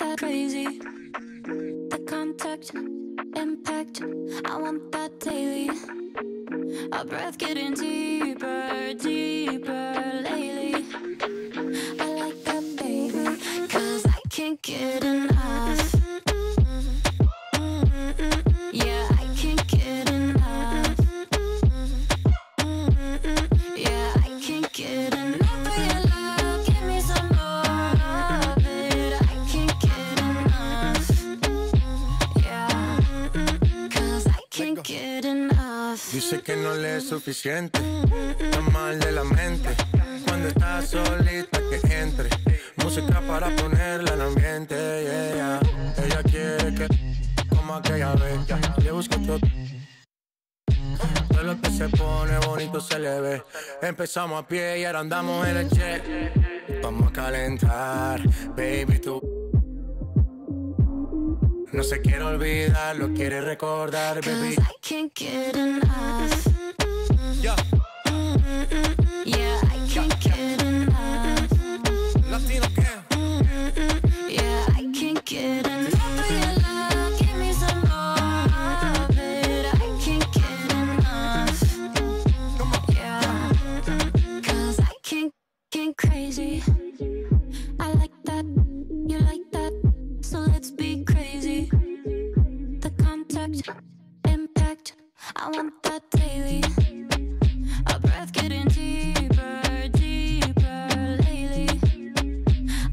that crazy. The contact, impact, I want that daily. Our breath getting deeper, deeper lately. I like that, baby, 'cause I can't get enough. Yeah, I can't get enough. Yeah, I can't get enough of your love. Give me some more of it. I can't get enough. Yeah, 'cause I can't get enough. Dice que no le es suficiente, está mal de la mente. Cuando está solita que entre, música para ponerla en ambiente. Yeah. Ella quiere que como aquella vez, le busco todo. Todo lo que se pone bonito se le ve. Empezamos a pie y ahora andamos en el jet. Vamos a calentar, baby, tú. No se quiere olvidar, lo quiere recordar, baby. 'Cause I can't get enough. Yeah. Yeah, I can't get enough. Latino can. Yeah, I can't get enough of your love. Give me some more of it. I can't get enough. Yeah, 'cause I can't crazy. I like that, you like that, so let's be crazy. The contact, impact, I want that daily. Our breath getting deeper, deeper lately.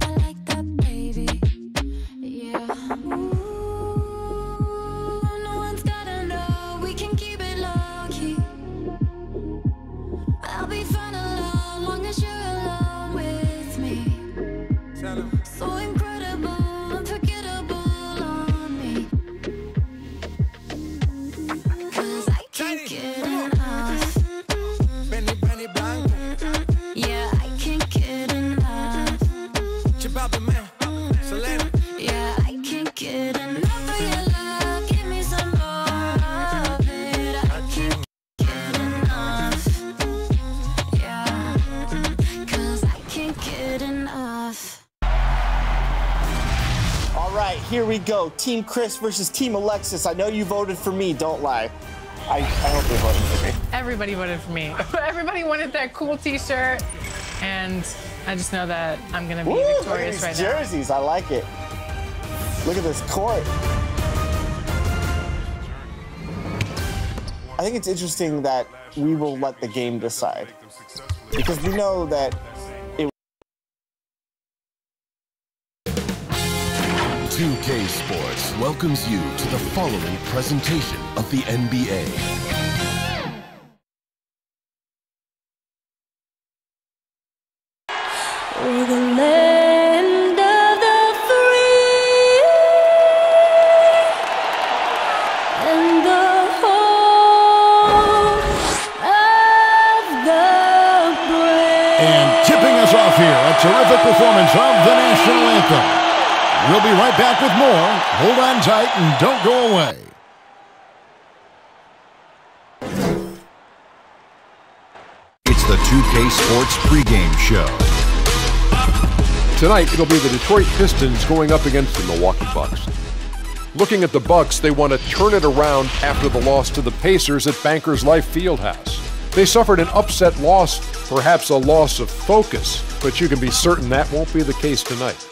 I like that, baby. Yeah. Ooh, no one's gotta know. We can keep it low key. I'll be fine alone, long as you're alone with me. So incredible, unforgettable on me. 'Cause I can't get enough. Benny Blanco. Yeah, I can't get enough. Chibabe man, Selena. Yeah, I can't get enough of your love. Give me some more of it. I can't get enough. Yeah, 'cause I can't get enough. All right, here we go. Team Chris versus Team Alexis. I know you voted for me, don't lie. I hope you voted for me. Everybody voted for me. Everybody wanted that cool t-shirt, and I just know that I'm gonna be victorious look at these right jerseys, I like it. Look at this court. I think it's interesting that we will let the game decide, because we know that 2K Sports welcomes you to the following presentation of the NBA. We're the land of the free and the home of the brave. And tipping us off here, a terrific performance of the national anthem. We'll be right back with more. Hold on tight and don't go away. It's the 2K Sports pregame show. Tonight, it'll be the Detroit Pistons going up against the Milwaukee Bucks. Looking at the Bucks, they want to turn it around after the loss to the Pacers at Bankers Life Fieldhouse. They suffered an upset loss, perhaps a loss of focus, but you can be certain that won't be the case tonight.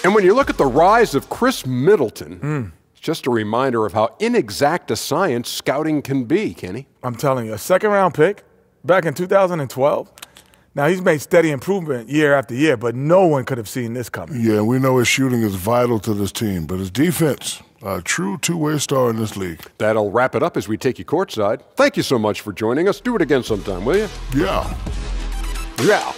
And when you look at the rise of Chris Middleton, it's just a reminder of how inexact a science scouting can be, Kenny. I'm telling you, a second-round pick back in 2012. Now, he's made steady improvement year after year, but no one could have seen this coming. Yeah, we know his shooting is vital to this team, but his defense, a true two-way star in this league. That'll wrap it up as we take you courtside. Thank you so much for joining us. Do it again sometime, will you? Yeah. Yeah.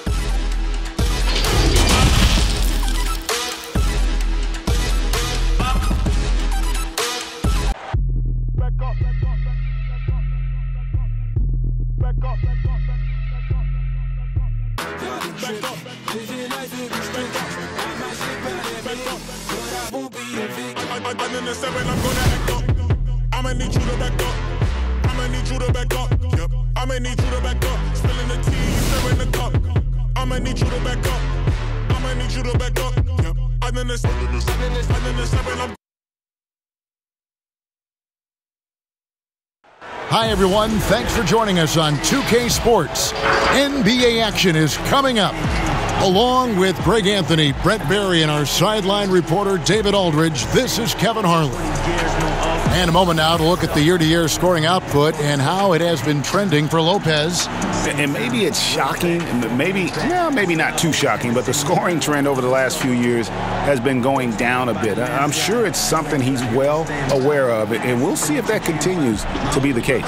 I'ma need you to back up. I'ma need you to back up. Yep. I'ma need you to back up. Spilling the tea, stirring the cup. I'ma need you to back up. I'ma need you you to back up. Yep. I done this, and I'm Hi, everyone. Thanks for joining us on 2K Sports. NBA action is coming up. Along with Greg Anthony, Brett Barry, and our sideline reporter, David Aldridge, this is Kevin Harlan. And a moment now to look at the year-to-year scoring output and how it has been trending for Lopez. And maybe it's shocking, and maybe not too shocking, but the scoring trend over the last few years has been going down a bit. I'm sure it's something he's well aware of, and we'll see if that continues to be the case.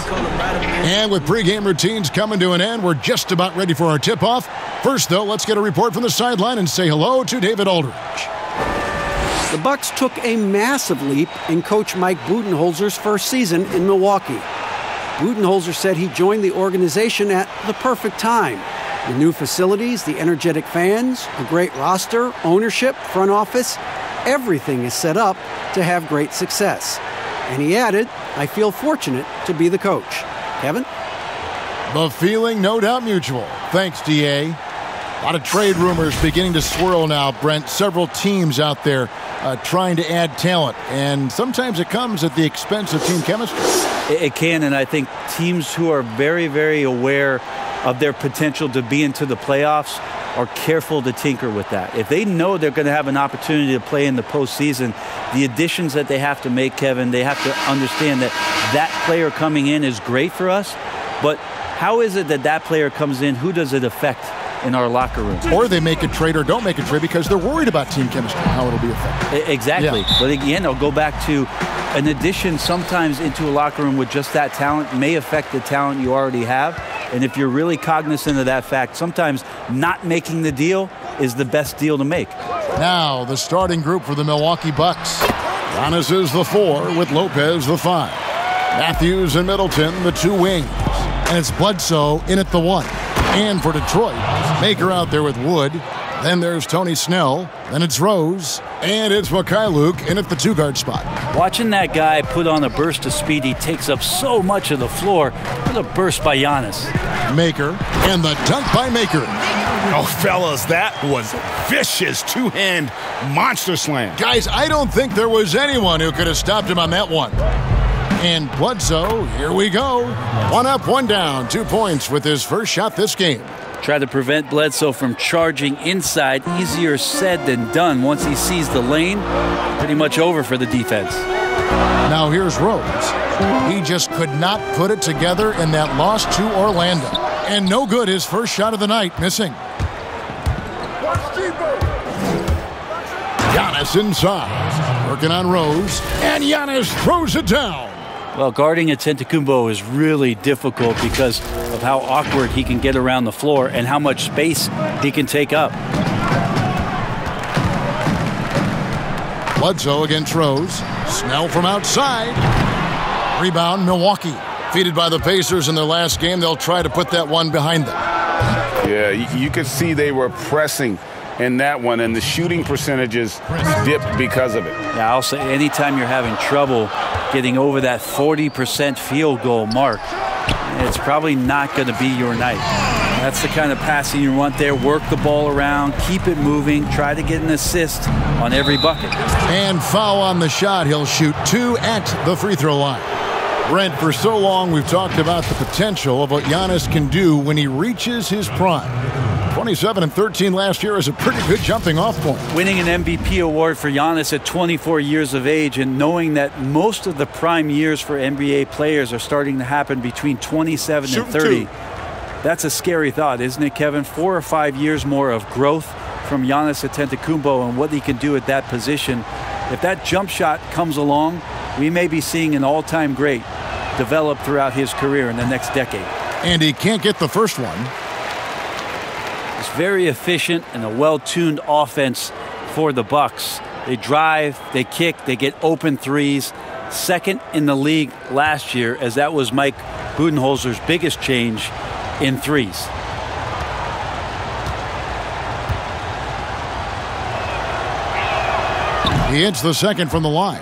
And with pregame routines coming to an end, we're just about ready for our tip-off. First, though, let's get a report from the sideline and say hello to David Aldridge. The Bucks took a massive leap in Coach Mike Budenholzer's first season in Milwaukee. Budenholzer said he joined the organization at the perfect time. The new facilities, the energetic fans, a great roster, ownership, front office, everything is set up to have great success. And he added, I feel fortunate to be the coach. Kevin? The feeling, no doubt, mutual. Thanks, DA. A lot of trade rumors beginning to swirl now, Brent. Several teams out there trying to add talent, and sometimes it comes at the expense of team chemistry. It can, and I think teams who are very, very aware of their potential to be into the playoffs are careful to tinker with that. If they know they're going to have an opportunity to play in the postseason, the additions that they have to make, Kevin, they have to understand that that player coming in is great for us, but how is it that that player comes in? Who does it affect in our locker room? Or they make a trade or don't make a trade because they're worried about team chemistry, how it'll be affected. Exactly. Yeah. But again, I'll go back to an addition sometimes into a locker room with just that talent may affect the talent you already have. And if you're really cognizant of that fact, sometimes not making the deal is the best deal to make. Now, the starting group for the Milwaukee Bucks. Giannis is the 4 with Lopez the 5. Matthews and Middleton, the 2 wings. And it's Bledsoe in at the 1. And for Detroit, Maker out there with Wood. Then there's Tony Snell. Then it's Rose. And it's Mikhailuk in at the 2-guard spot. Watching that guy put on a burst of speed, he takes up so much of the floor. What a burst by Giannis. Maker. And the dunk by Maker. Oh, fellas, that was vicious two-hand monster slam. Guys, I don't think there was anyone who could have stopped him on that one. And Bledsoe, here we go. 1 up, 1 down, 2 points with his first shot this game. Try to prevent Bledsoe from charging inside. Easier said than done. Once he sees the lane, pretty much over for the defense. Now here's Rose. He just could not put it together in that loss to Orlando. And no good, his first shot of the night, missing. Giannis inside. Working on Rose. And Giannis throws it down. Well, guarding Antetokounmpo is really difficult because of how awkward he can get around the floor and how much space he can take up. Bledsoe against Rose. Snell from outside. Rebound, Milwaukee. Defeated by the Pacers in their last game, they'll try to put that one behind them. Yeah, you could see they were pressing in that one, and the shooting percentages dipped because of it. Yeah, I'll say anytime you're having trouble getting over that 40% field goal mark, it's probably not going to be your night. That's the kind of passing you want there. Work the ball around, keep it moving, try to get an assist on every bucket. And foul on the shot. He'll shoot 2 at the free throw line. Brent, for so long we've talked about the potential of what Giannis can do when he reaches his prime. 27 and 13 last year is a pretty good jumping off point. Winning an MVP award for Giannis at 24 years of age and knowing that most of the prime years for NBA players are starting to happen between 27 and 30. That's a scary thought, isn't it, Kevin? 4 or 5 years more of growth from Giannis Antetokounmpo and what he can do at that position. If that jump shot comes along, we may be seeing an all-time great develop throughout his career in the next decade. And he can't get the first one. It's very efficient and a well-tuned offense for the Bucks. They drive, they kick, they get open threes. Second in the league last year, as that was Mike Budenholzer's biggest change in threes. He hits the second from the line.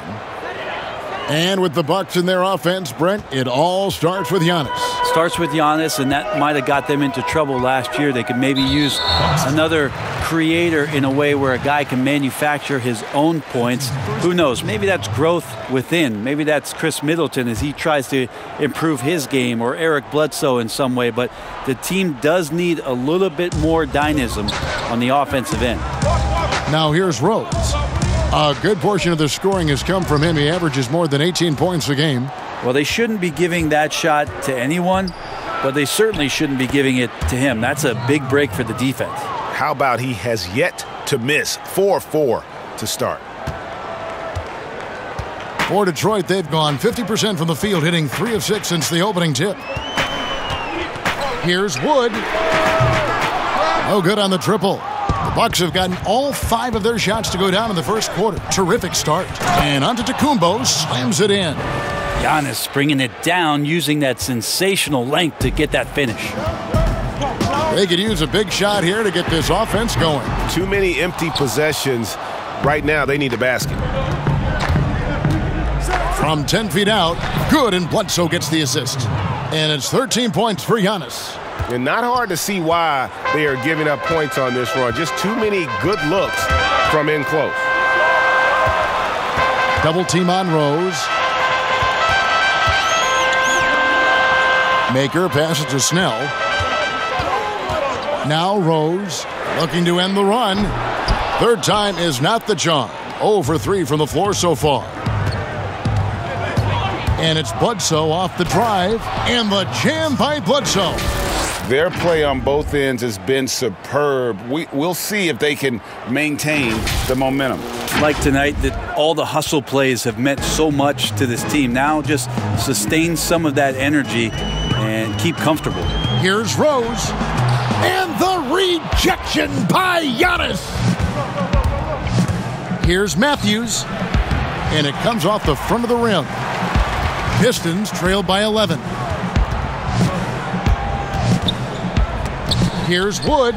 And with the Bucks in their offense, Brent, it all starts with Giannis. Starts with Giannis, and that might have got them into trouble last year. They could maybe use another creator in a way where a guy can manufacture his own points. Who knows? Maybe that's growth within. Maybe that's Chris Middleton as he tries to improve his game, or Eric Bledsoe in some way. But the team does need a little bit more dynamism on the offensive end. Now here's Rose. A good portion of the scoring has come from him. He averages more than 18 points a game. Well, they shouldn't be giving that shot to anyone, but they certainly shouldn't be giving it to him. That's a big break for the defense. How about he has yet to miss? 4-4 to start. For Detroit, they've gone 50% from the field, hitting 3 of 6 since the opening tip. Here's Wood. No good on the triple. The Bucks have gotten all 5 of their shots to go down in the first quarter. Terrific start. And Antetokounmpo slams it in. Giannis bringing it down, using that sensational length to get that finish. They could use a big shot here to get this offense going. Too many empty possessions. Right now, they need a basket. From 10 feet out, good, and Bledsoe gets the assist. And it's 13 points for Giannis. And not hard to see why they are giving up points on this run. Just too many good looks from in close. Double team on Rose. Maker passes to Snell. Now Rose looking to end the run. Third time is not the charm. 0 for 3 from the floor so far. And it's Bledsoe off the drive, and the jam by Bledsoe. Their play on both ends has been superb. We'll see if they can maintain the momentum. Like tonight, that all the hustle plays have meant so much to this team. Now just sustain some of that energy and keep comfortable. Here's Rose, and the rejection by Giannis. Here's Matthews, and it comes off the front of the rim. Pistons trail by 11. Here's Wood.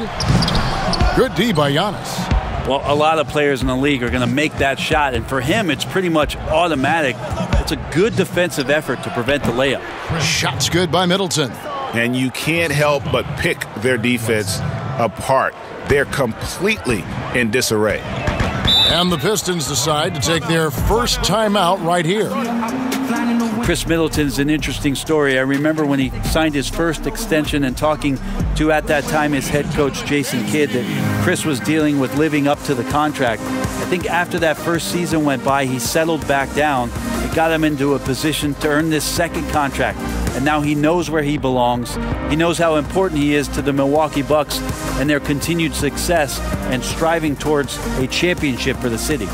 Good D by Giannis. Well, a lot of players in the league are going to make that shot, and for him, it's pretty much automatic. It's a good defensive effort to prevent the layup. Shot's good by Middleton. And you can't help but pick their defense apart. They're completely in disarray. And the Pistons decide to take their first timeout right here. Chris Middleton's an interesting story. I remember when he signed his first extension and talking to, at that time, his head coach, Jason Kidd, that Chris was dealing with living up to the contract. I think after that first season went by, he settled back down. It got him into a position to earn this second contract. And now he knows where he belongs. He knows how important he is to the Milwaukee Bucks and their continued success and striving towards a championship for the city.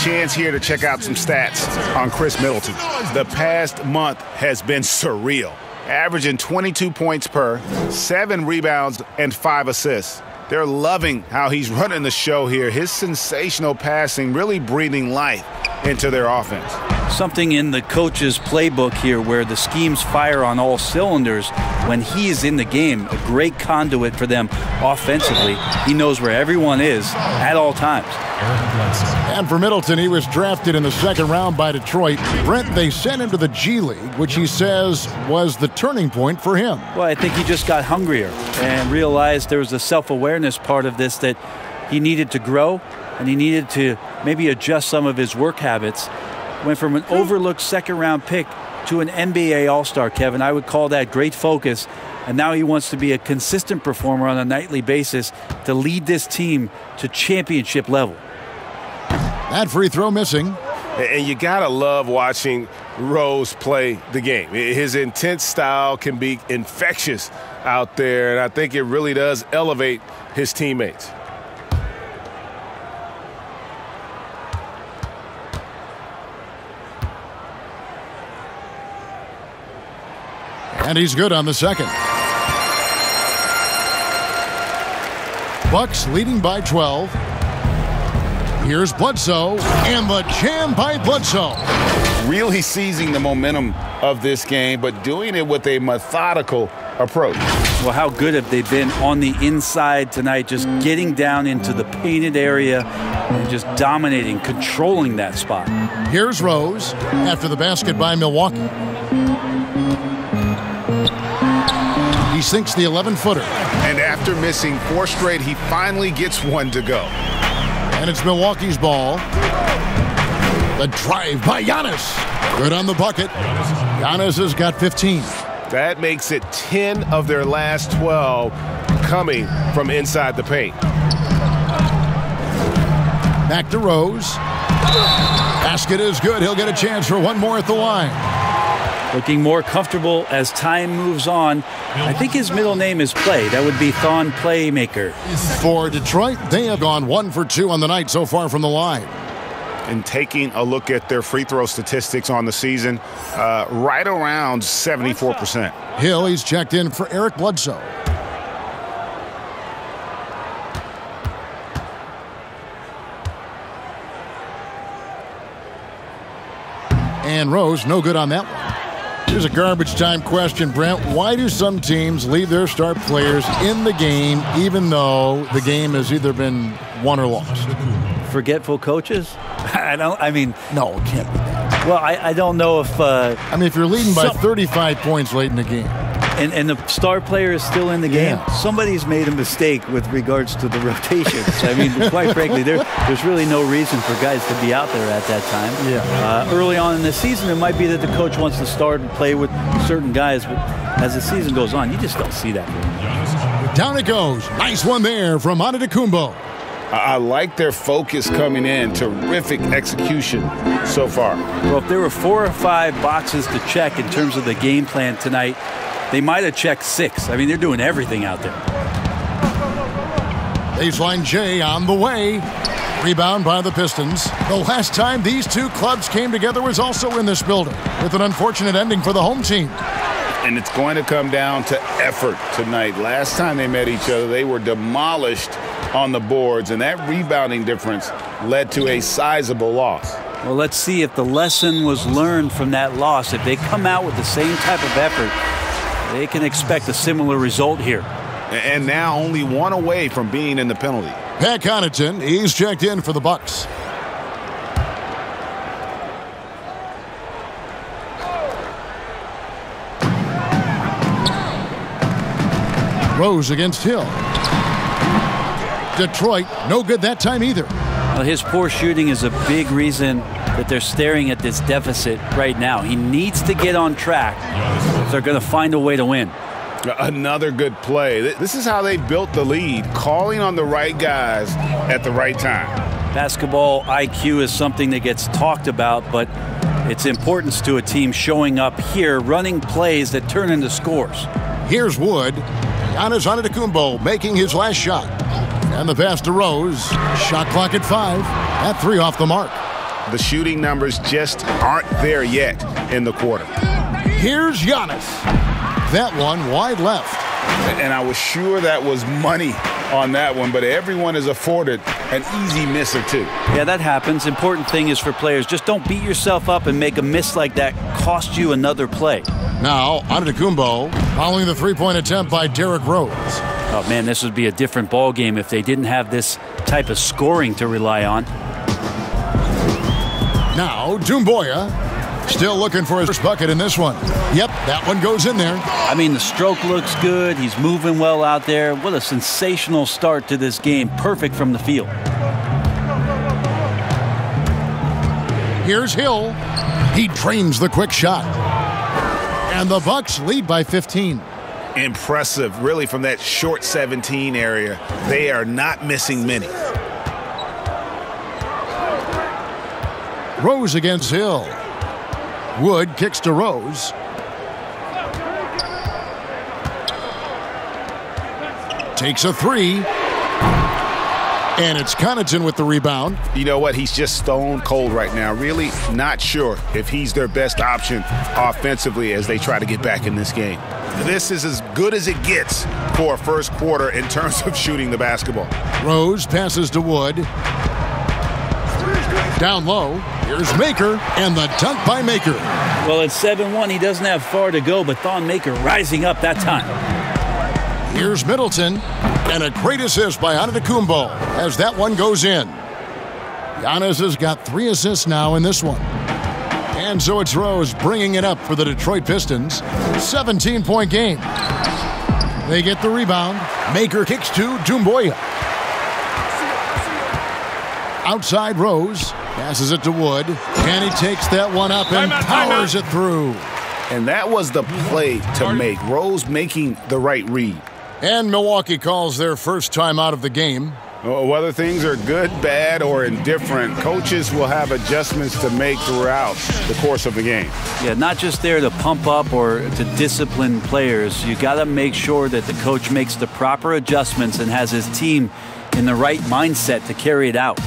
Chance here to check out some stats on Chris Middleton. The past month has been surreal. Averaging 22 points per, 7 rebounds, and 5 assists. They're loving how he's running the show here. His sensational passing really breathing life into their offense. Something in the coach's playbook here where the schemes fire on all cylinders when he is in the game. A great conduit for them offensively. He knows where everyone is at all times. And for Middleton, he was drafted in the second round by Detroit. Brent, they sent him to the G League, which he says was the turning point for him. Well, I think he just got hungrier and realized there was a self-awareness part of this that he needed to grow and he needed to maybe adjust some of his work habits. Went from an overlooked second-round pick to an NBA All-Star, Kevin. I would call that great focus. And now he wants to be a consistent performer on a nightly basis to lead this team to championship level. That free throw missing. And you got to love watching Rose play the game. His intense style can be infectious out there, and I think it really does elevate his teammates. And he's good on the second. Bucks leading by 12. Here's Bledsoe, and the jam by Bledsoe. Really seizing the momentum of this game, but doing it with a methodical approach. Well, how good have they been on the inside tonight, just getting down into the painted area and just dominating, controlling that spot. Here's Rose after the basket by Milwaukee. He sinks the 11-footer. And after missing 4 straight, he finally gets one to go. And it's Milwaukee's ball. The drive by Giannis. Good on the bucket. Giannis has got 15. That makes it 10 of their last 12 coming from inside the paint. Back to Rose. Basket is good. He'll get a chance for one more at the line. Looking more comfortable as time moves on. I think his middle name is Play. That would be Thon Playmaker. For Detroit, they have gone 1 for 2 on the night so far from the line. And taking a look at their free throw statistics on the season, right around 74%. Hill, he's checked in for Eric Bledsoe. And Rose, no good on that one. Here's a garbage time question, Brent. Why do some teams leave their star players in the game even though the game has either been won or lost? Forgetful coaches? No, it can't be that. Well, I don't know if... if you're leading by 35 points late in the game. And the star player is still in the game, somebody's made a mistake with regards to the rotations. Quite frankly, there's really no reason for guys to be out there at that time. Early on in the season, it might be that the coach wants to start and play with certain guys, but as the season goes on, you just don't see that. Down it goes. Nice one there from Antetokounmpo. I like their focus coming in. Terrific execution so far. Well, if there were 4 or 5 boxes to check in terms of the game plan tonight, they might have checked 6. They're doing everything out there. Baseline J on the way. Rebound by the Pistons. The last time these two clubs came together was also in this building, with an unfortunate ending for the home team. And it's going to come down to effort tonight. Last time they met each other, they were demolished on the boards, and that rebounding difference led to a sizable loss. Well, let's see if the lesson was learned from that loss. If they come out with the same type of effort, they can expect a similar result here. And now only 1 away from being in the penalty. Pat Connaughton, he's checked in for the Bucks. Rose against Hill. Detroit, no good that time either. Well, his poor shooting is a big reason that they're staring at this deficit right now. He needs to get on track if they're going to find a way to win. Another good play. This is how they built the lead, calling on the right guys at the right time. Basketball IQ is something that gets talked about, but its importance to a team showing up here, running plays that turn into scores. Here's Wood. Giannis Antetokounmpo making his last shot. And the pass to Rose. Shot clock at 5. At 3 off the mark. The shooting numbers just aren't there yet in the quarter. Here's Giannis. That one wide left. And I was sure that was money on that one, but everyone is afforded an easy miss or two. Yeah, that happens. Important thing is for players, just don't beat yourself up and make a miss like that cost you another play. Now, Antetokounmpo following the three-point attempt by Derrick Rose. Oh, man, this would be a different ball game if they didn't have this type of scoring to rely on. Now, Doumbouya still looking for his first bucket in this one. Yep, that one goes in there. The stroke looks good. He's moving well out there. What a sensational start to this game. Perfect from the field. Here's Hill. He drains the quick shot. And the Bucks lead by 15. Impressive, really, from that short 17 area. They are not missing many. Rose against Hill. Wood kicks to Rose. Takes a 3. And it's Connaughton with the rebound. You know what? He's just stone cold right now. Really not sure if he's their best option offensively as they try to get back in this game. This is as good as it gets for a first quarter in terms of shooting the basketball. Rose passes to Wood. Down low, here's Maker, and the dunk by Maker. Well, it's 7-1. He doesn't have far to go, but Thon Maker rising up that time. Here's Middleton, and a great assist by Antetokounmpo as that one goes in. Giannis has got 3 assists now in this one. And so it's Rose bringing it up for the Detroit Pistons. 17-point game. They get the rebound. Maker kicks to Doumbouya. Outside Rose. Passes it to Wood. And he takes that one up and powers it through. And that was the play to make. Rose making the right read. And Milwaukee calls their first time out of the game. Whether things are good, bad, or indifferent, coaches will have adjustments to make throughout the course of the game. Yeah, not just there to pump up or to discipline players. You got to make sure that the coach makes the proper adjustments and has his team in the right mindset to carry it out.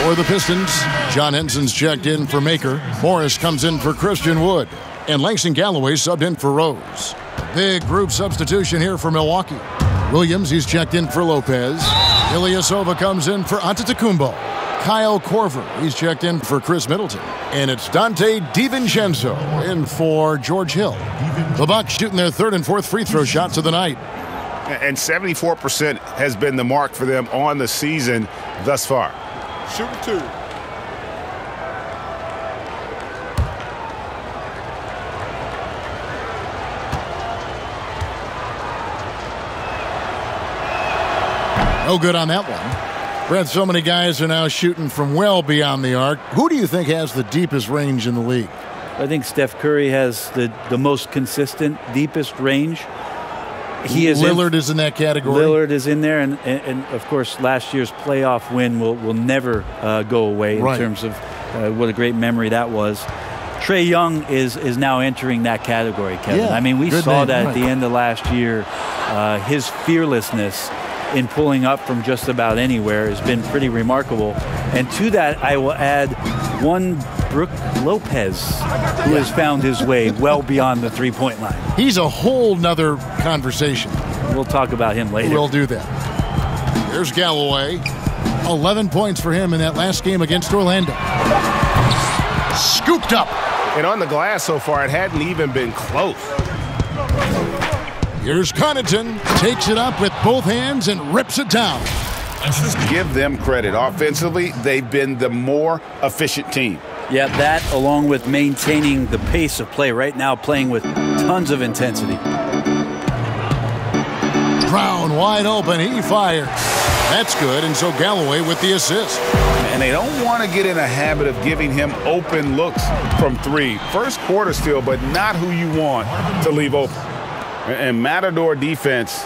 For the Pistons, John Henson's checked in for Maker. Morris comes in for Christian Wood. And Langston Galloway subbed in for Rose. Big group substitution here for Milwaukee. Williams, he's checked in for Lopez. Ilyasova comes in for Antetokounmpo. Kyle Korver, he's checked in for Chris Middleton. And it's Dante DiVincenzo in for George Hill. The Bucks shooting their 3rd and 4th free throw shots of the night. And 74% has been the mark for them on the season thus far. Shooting 2. No good on that one. Brent, so many guys are now shooting from well beyond the arc. Who do you think has the deepest range in the league? I think Steph Curry has the most consistent, deepest range. Lillard is in that category. Lillard is in there, and of course, last year's playoff win will never go away in terms of what a great memory that was. Trae Young is now entering that category, Kevin. Yeah, I mean, we saw that right at the end of last year. His fearlessness in pulling up from just about anywhere has been pretty remarkable. And to that, I will add one Brook Lopez, who has found his way well beyond the three-point line. He's a whole nother conversation. We'll talk about him later. We'll do that. Here's Galloway. 11 points for him in that last game against Orlando. Scooped up. And on the glass so far, it hadn't even been close. Here's Connaughton. Takes it up with both hands and rips it down. Give them credit. Offensively, they've been the more efficient team. Yeah, that along with maintaining the pace of play right now, playing with tons of intensity. Brown wide open. He fires. That's good, and so Galloway with the assist. And they don't want to get in a habit of giving him open looks from 3. First quarter still, but not who you want to leave open. And Matador defense,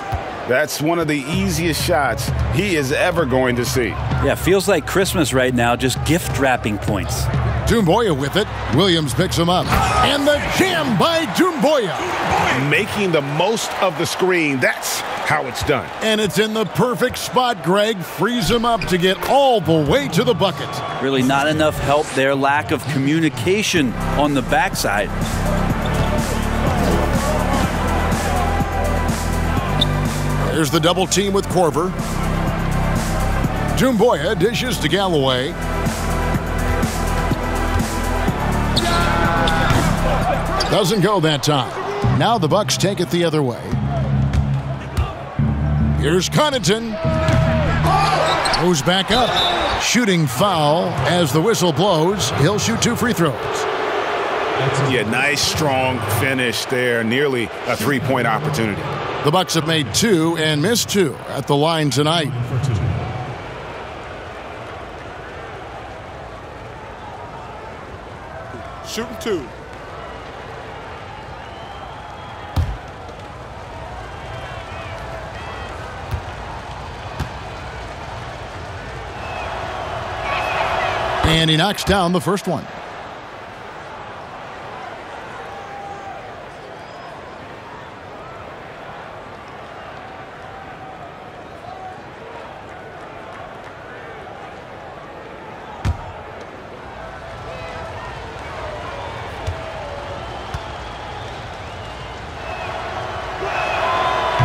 that's one of the easiest shots he is ever going to see. Yeah, feels like Christmas right now, just gift wrapping points. Doumbouya with it. Williams picks him up. And the jam by Doumbouya. Making the most of the screen. That's how it's done. And it's in the perfect spot, Greg. Frees him up to get all the way to the bucket. Really not enough help there. Lack of communication on the backside. There's the double team with Korver. Doumbouya dishes to Galloway. Doesn't go that time. Now the Bucks take it the other way. Here's Connaughton. Moves back up. Shooting foul as the whistle blows. He'll shoot 2 free throws. Yeah, nice, strong finish there. Nearly a three-point opportunity. The Bucks have made 2 and missed 2 at the line tonight. Shooting 2. And he knocks down the first one.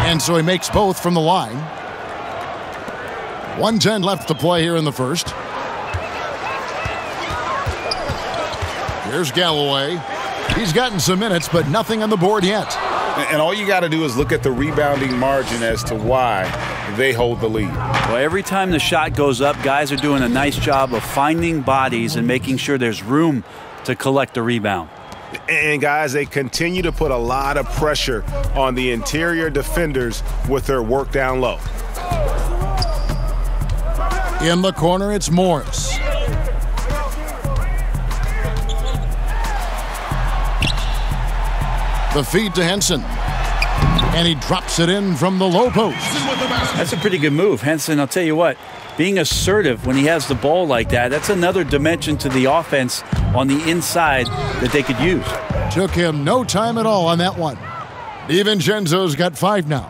And so he makes both from the line. 1:10 left to play here in the first. Here's Galloway. He's gotten some minutes, but nothing on the board yet. And all you got to do is look at the rebounding margin as to why they hold the lead. Well, every time the shot goes up, guys are doing a nice job of finding bodies and making sure there's room to collect the rebound. And, guys, they continue to put a lot of pressure on the interior defenders with their work down low. In the corner, it's Morris. The feed to Henson. And he drops it in from the low post. That's a pretty good move. Henson, I'll tell you what, being assertive when he has the ball like that, that's another dimension to the offense on the inside that they could use. Took him no time at all on that one. DiVincenzo's got 5 now.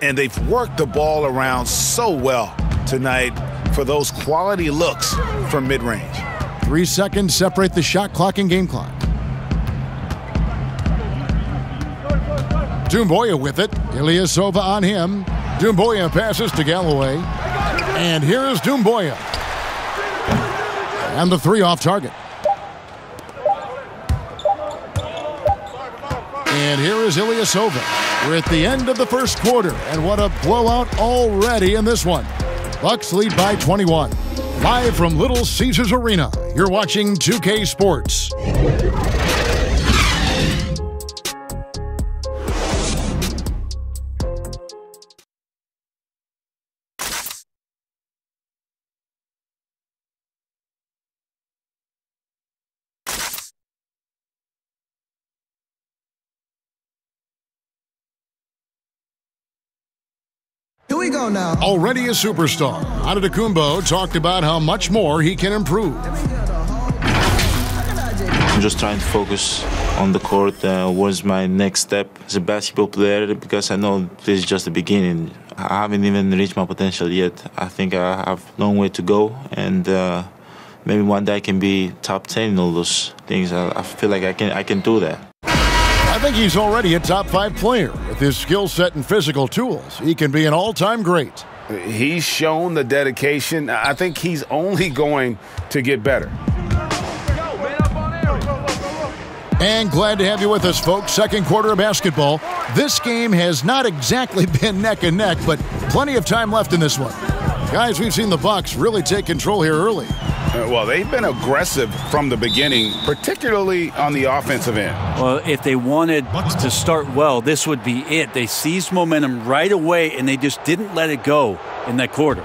And they've worked the ball around so well tonight for those quality looks from mid-range. 3 seconds separate the shot clock and game clock. Doumbouya with it. Ilyasova on him. Doumbouya passes to Galloway. And here's Doumbouya. And the 3 off target. And here is Ilyasova. We're at the end of the first quarter, and what a blowout already in this one. Bucks lead by 21. Live from Little Caesars Arena, you're watching 2K Sports. Here we go now. Already a superstar, Antetokounmpo talked about how much more he can improve. I'm just trying to focus on the court. What's my next step as a basketball player? Because I know this is just the beginning. I haven't even reached my potential yet. I think I have a long way to go, and maybe one day I can be top 10 in all those things. I feel like I can do that. I think he's already a top 5 player. With his skill set and physical tools, he can be an all-time great. He's shown the dedication. I think he's only going to get better. And glad to have you with us, folks. Second quarter of basketball. This game has not exactly been neck and neck, but plenty of time left in this one. Guys, we've seen the Bucks really take control here early. Well, they've been aggressive from the beginning, particularly on the offensive end. Well, if they wanted to start well, this would be it. They seized momentum right away, and they just didn't let it go in that quarter.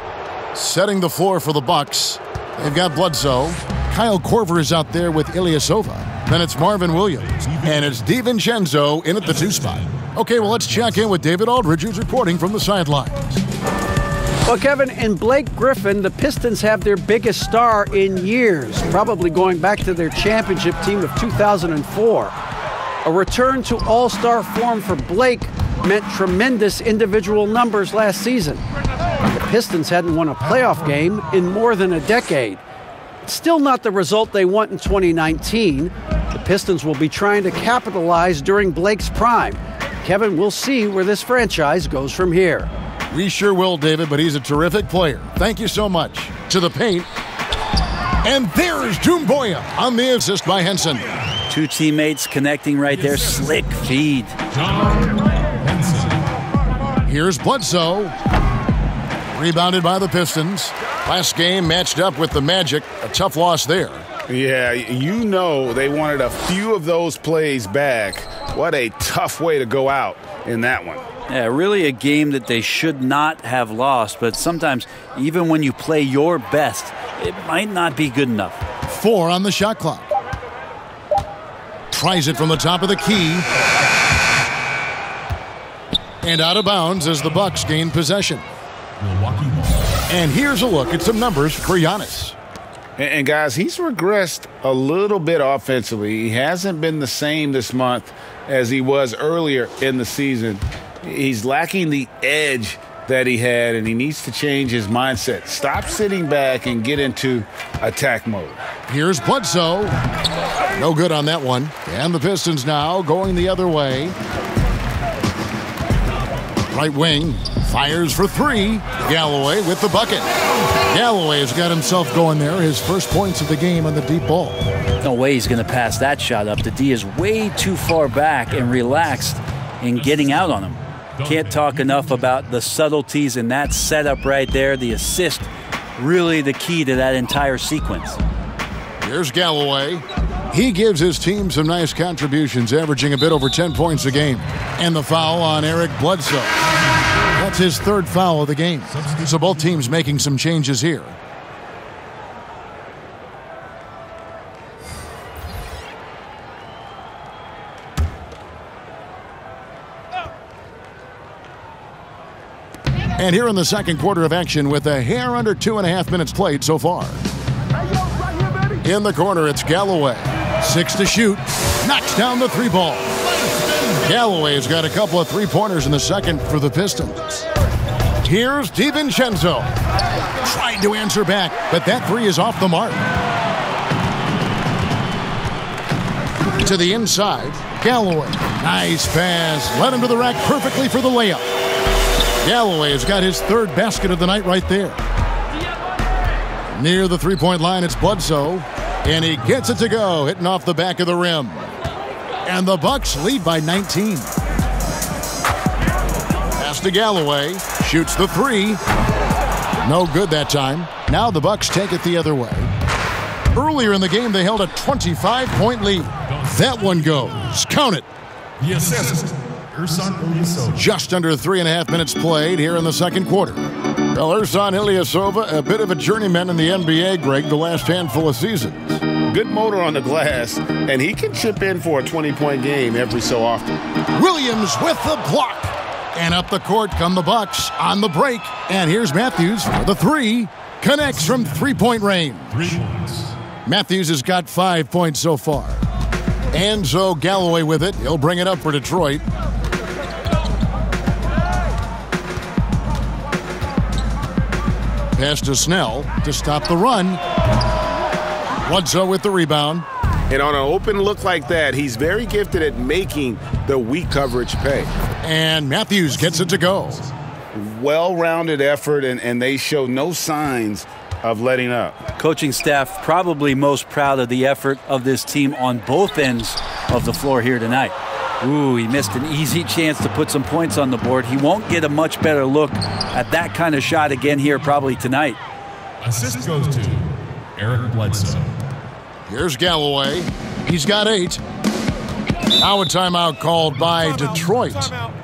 Setting the floor for the Bucks. They've got Bledsoe. Kyle Korver is out there with Ilyasova. Then it's Marvin Williams. And it's DiVincenzo in at the 2 spot. Okay, well, let's check in with David Aldridge, who's reporting from the sidelines. Well, Kevin, in Blake Griffin, the Pistons have their biggest star in years, probably going back to their championship team of 2004. A return to all-star form for Blake meant tremendous individual numbers last season. The Pistons hadn't won a playoff game in more than a decade. Still not the result they want in 2019. The Pistons will be trying to capitalize during Blake's prime. Kevin, we'll see where this franchise goes from here. We sure will, David, but he's a terrific player. Thank you so much. To the paint. And there's Doumbouya on the assist by Henson. 2 teammates connecting right there. Slick feed. Here's Bledsoe. Rebounded by the Pistons. Last game matched up with the Magic. A tough loss there. Yeah, you know they wanted a few of those plays back. What a tough way to go out in that one. Yeah, really a game that they should not have lost, but sometimes even when you play your best, it might not be good enough. 4 on the shot clock. Tries it from the top of the key. And out of bounds as the Bucks gain possession. And here's a look at some numbers for Giannis. And guys, he's regressed a little bit offensively. He hasn't been the same this month as he was earlier in the season. He's lacking the edge that he had, and he needs to change his mindset. Stop sitting back and get into attack mode. Here's Bledsoe. No good on that one. And the Pistons now going the other way. Right wing fires for 3. Galloway with the bucket. Galloway has got himself going there. His first points of the game on the deep ball. No way he's going to pass that shot up. The D is way too far back and relaxed in getting out on him. Can't talk enough about the subtleties in that setup right there. The assist, really the key to that entire sequence. Here's Galloway. He gives his team some nice contributions, averaging a bit over 10 points a game. And the foul on Eric Bledsoe. That's his 3rd foul of the game. So both teams making some changes here. And here in the second quarter of action with a hair under 2.5 minutes played so far. In the corner, it's Galloway. 6 to shoot. Knocks down the 3 ball. Galloway's got a couple of 3-pointers in the second for the Pistons. Here's DiVincenzo. Tried to answer back, but that 3 is off the mark. To the inside, Galloway. Nice pass. Led him to the rack perfectly for the layup. Galloway has got his 3rd basket of the night right there. Near the 3-point line, it's Bledsoe. And he gets it to go, hitting off the back of the rim. And the Bucks lead by 19. Pass to Galloway. Shoots the 3. No good that time. Now the Bucks take it the other way. Earlier in the game, they held a 25-point lead. That one goes. Count it. The assist, Ersan Ilyasova. Just under 3.5 minutes played here in the second quarter. Well, Ersan Ilyasova, a bit of a journeyman in the NBA, Greg, the last handful of seasons. Good motor on the glass, and he can chip in for a 20-point game every so often. Williams with the block. And up the court come the Bucks on the break. And here's Matthews for the 3. Connects from 3-point range. 3 points. Matthews has got 5 points so far. And so Galloway with it. He'll bring it up for Detroit. Pass to Snell to stop the run. Bledsoe with the rebound. And on an open look like that, he's very gifted at making the weak coverage pay. And Matthews gets it to go. Well-rounded effort, and they show no signs of letting up. Coaching staff probably most proud of the effort of this team on both ends of the floor here tonight. Ooh, he missed an easy chance to put some points on the board. He won't get a much better look at that kind of shot again here probably tonight. Assist goes to Eric Bledsoe. Here's Galloway. He's got 8. Now a timeout called by Detroit.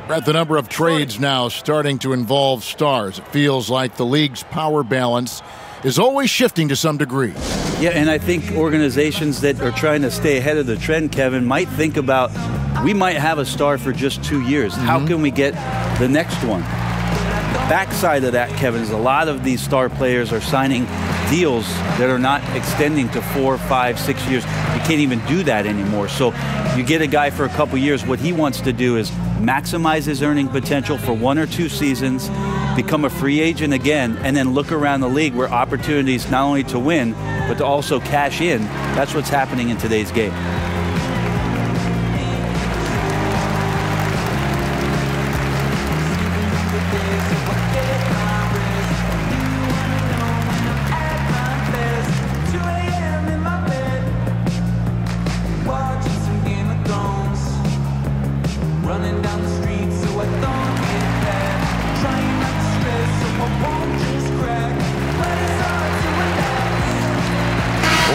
We're at the number of trades now starting to involve stars. It feels like the league's power balance is always shifting to some degree. Yeah, and I think organizations that are trying to stay ahead of the trend, Kevin, might think about, we might have a star for just 2 years. How can we get the next one? The backside of that, Kevin, is a lot of these star players are signing deals that are not extending to 4, 5, 6 years. You can't even do that anymore. So you get a guy for a couple years. What he wants to do is maximize his earning potential for 1 or 2 seasons, become a free agent again, and then look around the league where opportunities not only to win, but to also cash in. That's what's happening in today's game.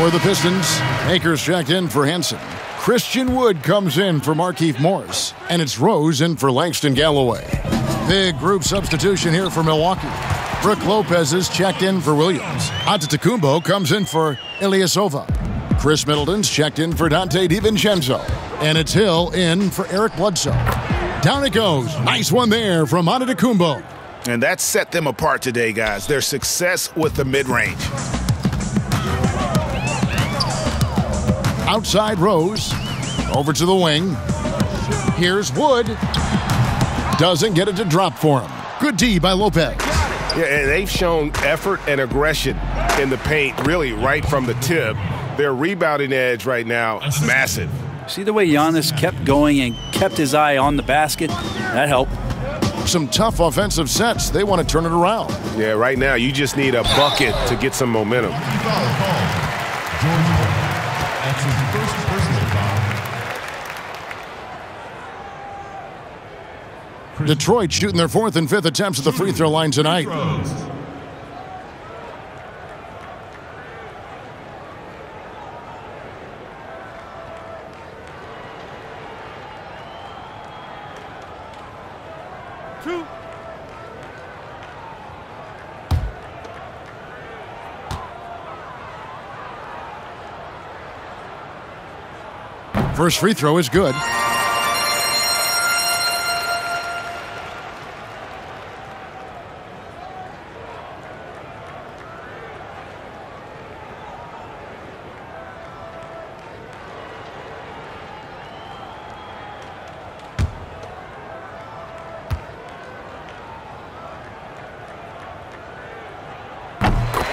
For the Pistons, Akers checked in for Henson. Christian Wood comes in for Markieff Morris. And it's Rose in for Langston Galloway. Big group substitution here for Milwaukee. Brook Lopez is checked in for Williams. Antetokounmpo comes in for Ilyasova. Chris Middleton's checked in for Dante DiVincenzo. And it's Hill in for Eric Bledsoe. Down it goes. Nice one there from Antetokounmpo. And that set them apart today, guys. Their success with the mid-range. Outside Rose. Over to the wing. Here's Wood. Doesn't get it to drop for him. Good D by Lopez. Yeah, and they've shown effort and aggression in the paint, really, right from the tip. Their rebounding edge right now is massive. See the way Giannis kept going and kept his eye on the basket? That helped. Some tough offensive sets. They want to turn it around. Yeah, right now you just need a bucket to get some momentum. That's his first personal foul. Detroit shooting their 4th and 5th attempts at the free throw line tonight. First free throw is good.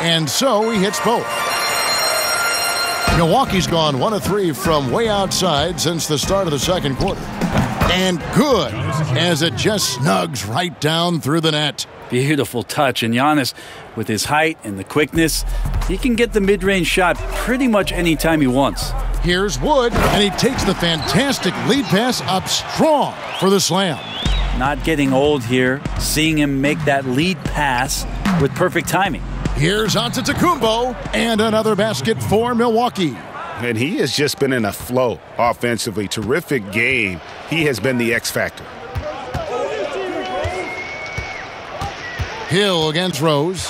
And so he hits both. Milwaukee's gone 1 of 3 from way outside since the start of the second quarter. And good, as it just snugs right down through the net. Beautiful touch. And Giannis, with his height and the quickness, he can get the mid-range shot pretty much any time he wants. Here's Wood, and he takes the fantastic lead pass up strong for the slam. Not getting old here, seeing him make that lead pass with perfect timing. Here's Antetokounmpo, and another basket for Milwaukee. And he has just been in a flow offensively. Terrific game. He has been the X factor. Hill against Rose.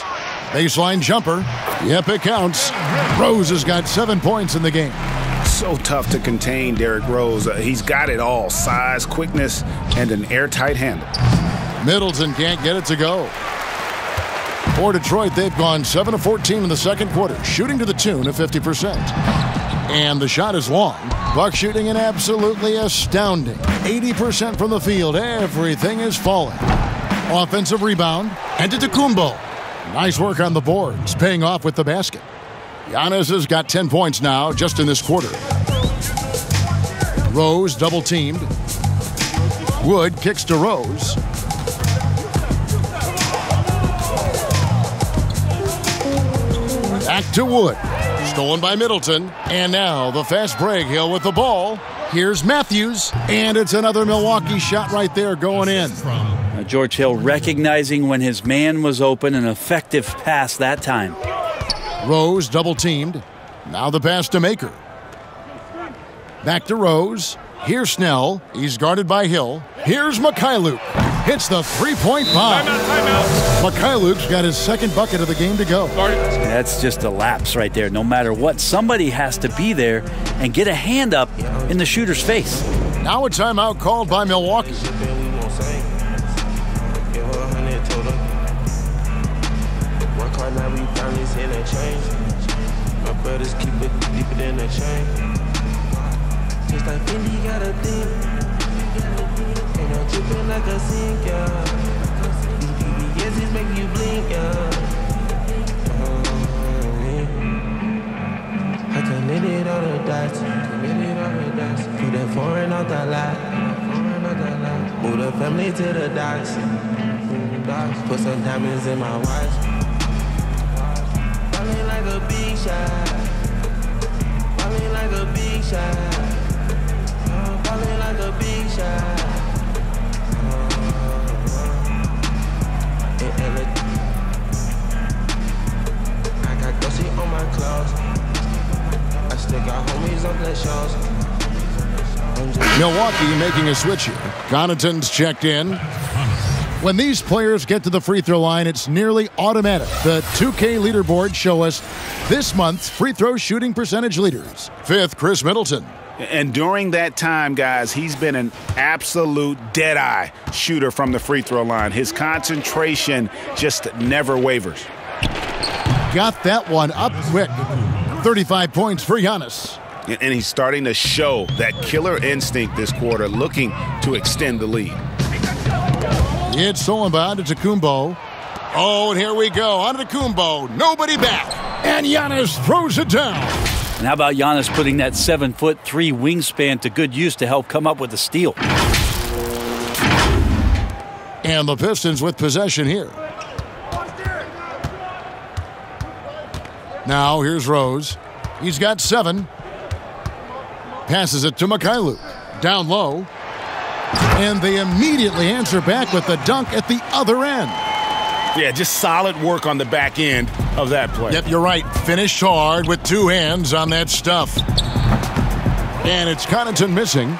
Baseline jumper. Yep, it counts. Rose has got 7 points in the game. So tough to contain Derrick Rose. He's got it all. Size, quickness, and an airtight handle. Middleton can't get it to go. For Detroit, they've gone 7 of 14 in the second quarter, shooting to the tune of 50%. And the shot is long. Buck shooting an absolutely astounding 80% from the field. Everything is falling. Offensive rebound. Antetokounmpo. Nice work on the boards, paying off with the basket. Giannis has got 10 points now just in this quarter. Rose double-teamed. Wood kicks to Rose. Back to Wood. Stolen by Middleton. And now the fast break. Hill with the ball. Here's Matthews. And it's another Milwaukee shot right there going in. George Hill recognizing when his man was open, an effective pass that time. Rose double-teamed. Now the pass to Maker. Back to Rose. Here's Snell. He's guarded by Hill. Here's Mikhailuk. Hits the three-point bomb. Mikhailuk's got his second bucket of the game to go. That's just a lapse right there. No matter what, somebody has to be there and get a hand up in the shooter's face. Now a timeout called by Milwaukee. My brothers keep it deeper than a chain. Just like Fendi got a thing. And I'm tripping like a sink, yeah. These BBS's make you blink, yeah. I connected all the dots. Put that foreign out the lot. Move the family to the docks. Put some diamonds in my watch. Falling like a big shot. Falling like a big shot. Falling like a big shot. I got Gussie on my clothes. Milwaukee making a switch here. Connaughton's checked in. When these players get to the free throw line, it's nearly automatic. The 2K leaderboards show us this month's free throw shooting percentage leaders. 5th, Chris Middleton. And during that time, guys, he's been an absolute dead-eye shooter from the free throw line. His concentration just never wavers. Got that one up quick. 35 points for Giannis. And he's starting to show that killer instinct this quarter, looking to extend the lead. It's stolen by Antetokounmpo. Oh, and here we go. Antetokounmpo, nobody back. And Giannis throws it down. And how about Giannis putting that 7'3" wingspan to good use to help come up with a steal? And the Pistons with possession here. Now here's Rose. He's got 7. Passes it to Mikhailuk. Down low. And they immediately answer back with the dunk at the other end. Yeah, just solid work on the back end of that play. Yep, you're right. Finished hard with 2 hands on that stuff. And it's Connaughton missing.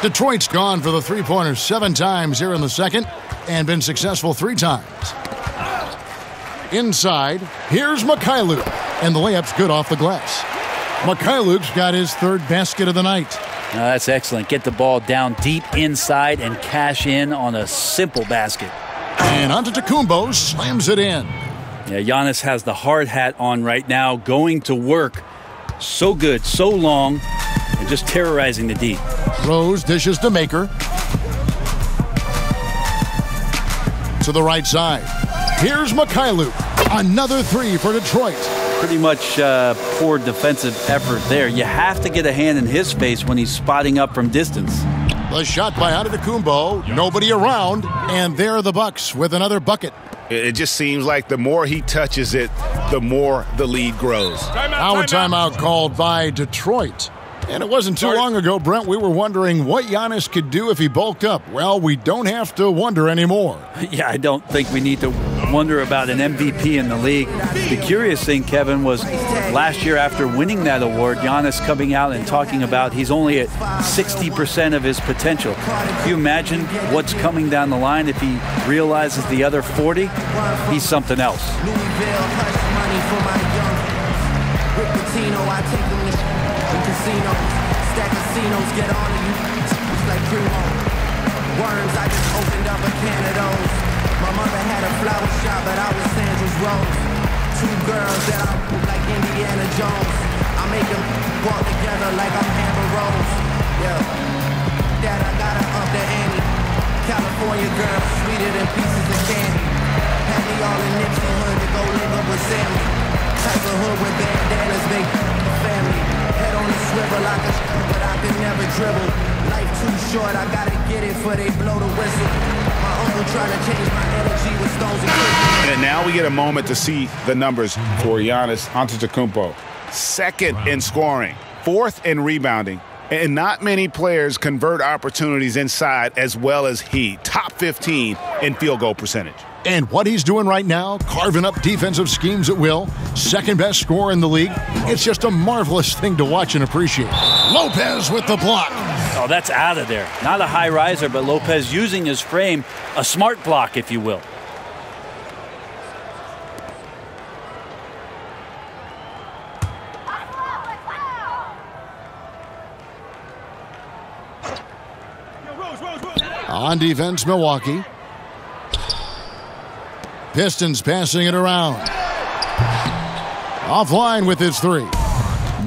Detroit's gone for the three-pointer 7 times here in the second and been successful 3 times. Inside, here's Mikhailuk. And the layup's good off the glass. Mikhailuk's got his 3rd basket of the night. That's excellent. Get the ball down deep inside and cash in on a simple basket. And Antetokounmpo slams it in. Yeah, Giannis has the hard hat on right now, going to work. So good, so long, and just terrorizing the D. Rose dishes to Maker. To the right side. Here's Mikhailuk. Another 3 for Detroit. Pretty much poor defensive effort there. You have to get a hand in his face when he's spotting up from distance. The shot by Antetokounmpo, nobody around, and there are the Bucks with another bucket. It just seems like the more he touches it, the more the lead grows. Now a timeout called by Detroit. And it wasn't too long ago, Brent, we were wondering what Giannis could do if he bulked up. Well, we don't have to wonder anymore. Yeah, I don't think we need to wonder about an MVP in the league. The curious thing, Kevin, was last year after winning that award, Giannis coming out and talking about he's only at 60% of his potential. Can you imagine what's coming down the line if he realizes the other 40? He's something else. Stack casinos, get on to you. It's like primo. Worms, I just opened up a can of those. My mother had a flower shop, but I was Sandra's Rose. 2 girls that I look like Indiana Jones. I make them walk together like I'm Amber Rose. Yeah. Dad, I gotta up the ante. California girl, sweeter than pieces of candy. Had me all in Nipsey hood to go live up with Sammy. Type of hood with bandanas, make the family. Head on a swivel like a but I can never dribble. Life too short, I gotta get it before they blow the whistle. My uncle trying to change my energy with stones and crystals. And now we get a moment to see the numbers for Giannis Antetokounmpo. 2nd in scoring, 4th in rebounding, and not many players convert opportunities inside as well as he. Top 15 in field goal percentage. And what he's doing right now, carving up defensive schemes at will, 2nd best scorer in the league. It's just a marvelous thing to watch and appreciate. Lopez with the block. Oh, that's out of there. Not a high riser, but Lopez using his frame, a smart block, if you will. On defense, Milwaukee. Pistons passing it around. Offline with his 3.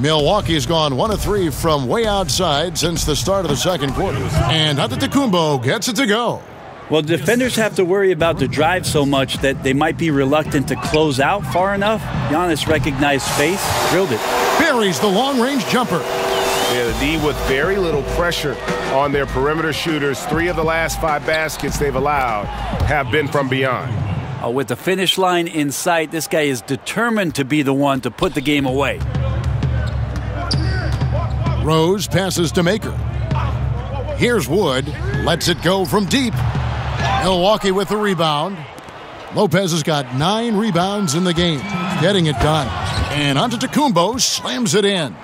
Milwaukee's gone 1 of 3 from way outside since the start of the second quarter. And Antetokounmpo gets it to go. Well, defenders have to worry about the drive so much that they might be reluctant to close out far enough. Giannis recognized space, drilled it. Buries the long-range jumper. Yeah, the D with very little pressure on their perimeter shooters. 3 of the last 5 baskets they've allowed have been from beyond. With the finish line in sight, this guy is determined to be the one to put the game away. Rose passes to Maker. Here's Wood. Lets it go from deep. Milwaukee with the rebound. Lopez has got 9 rebounds in the game. Getting it done. And Antetokounmpo slams it in.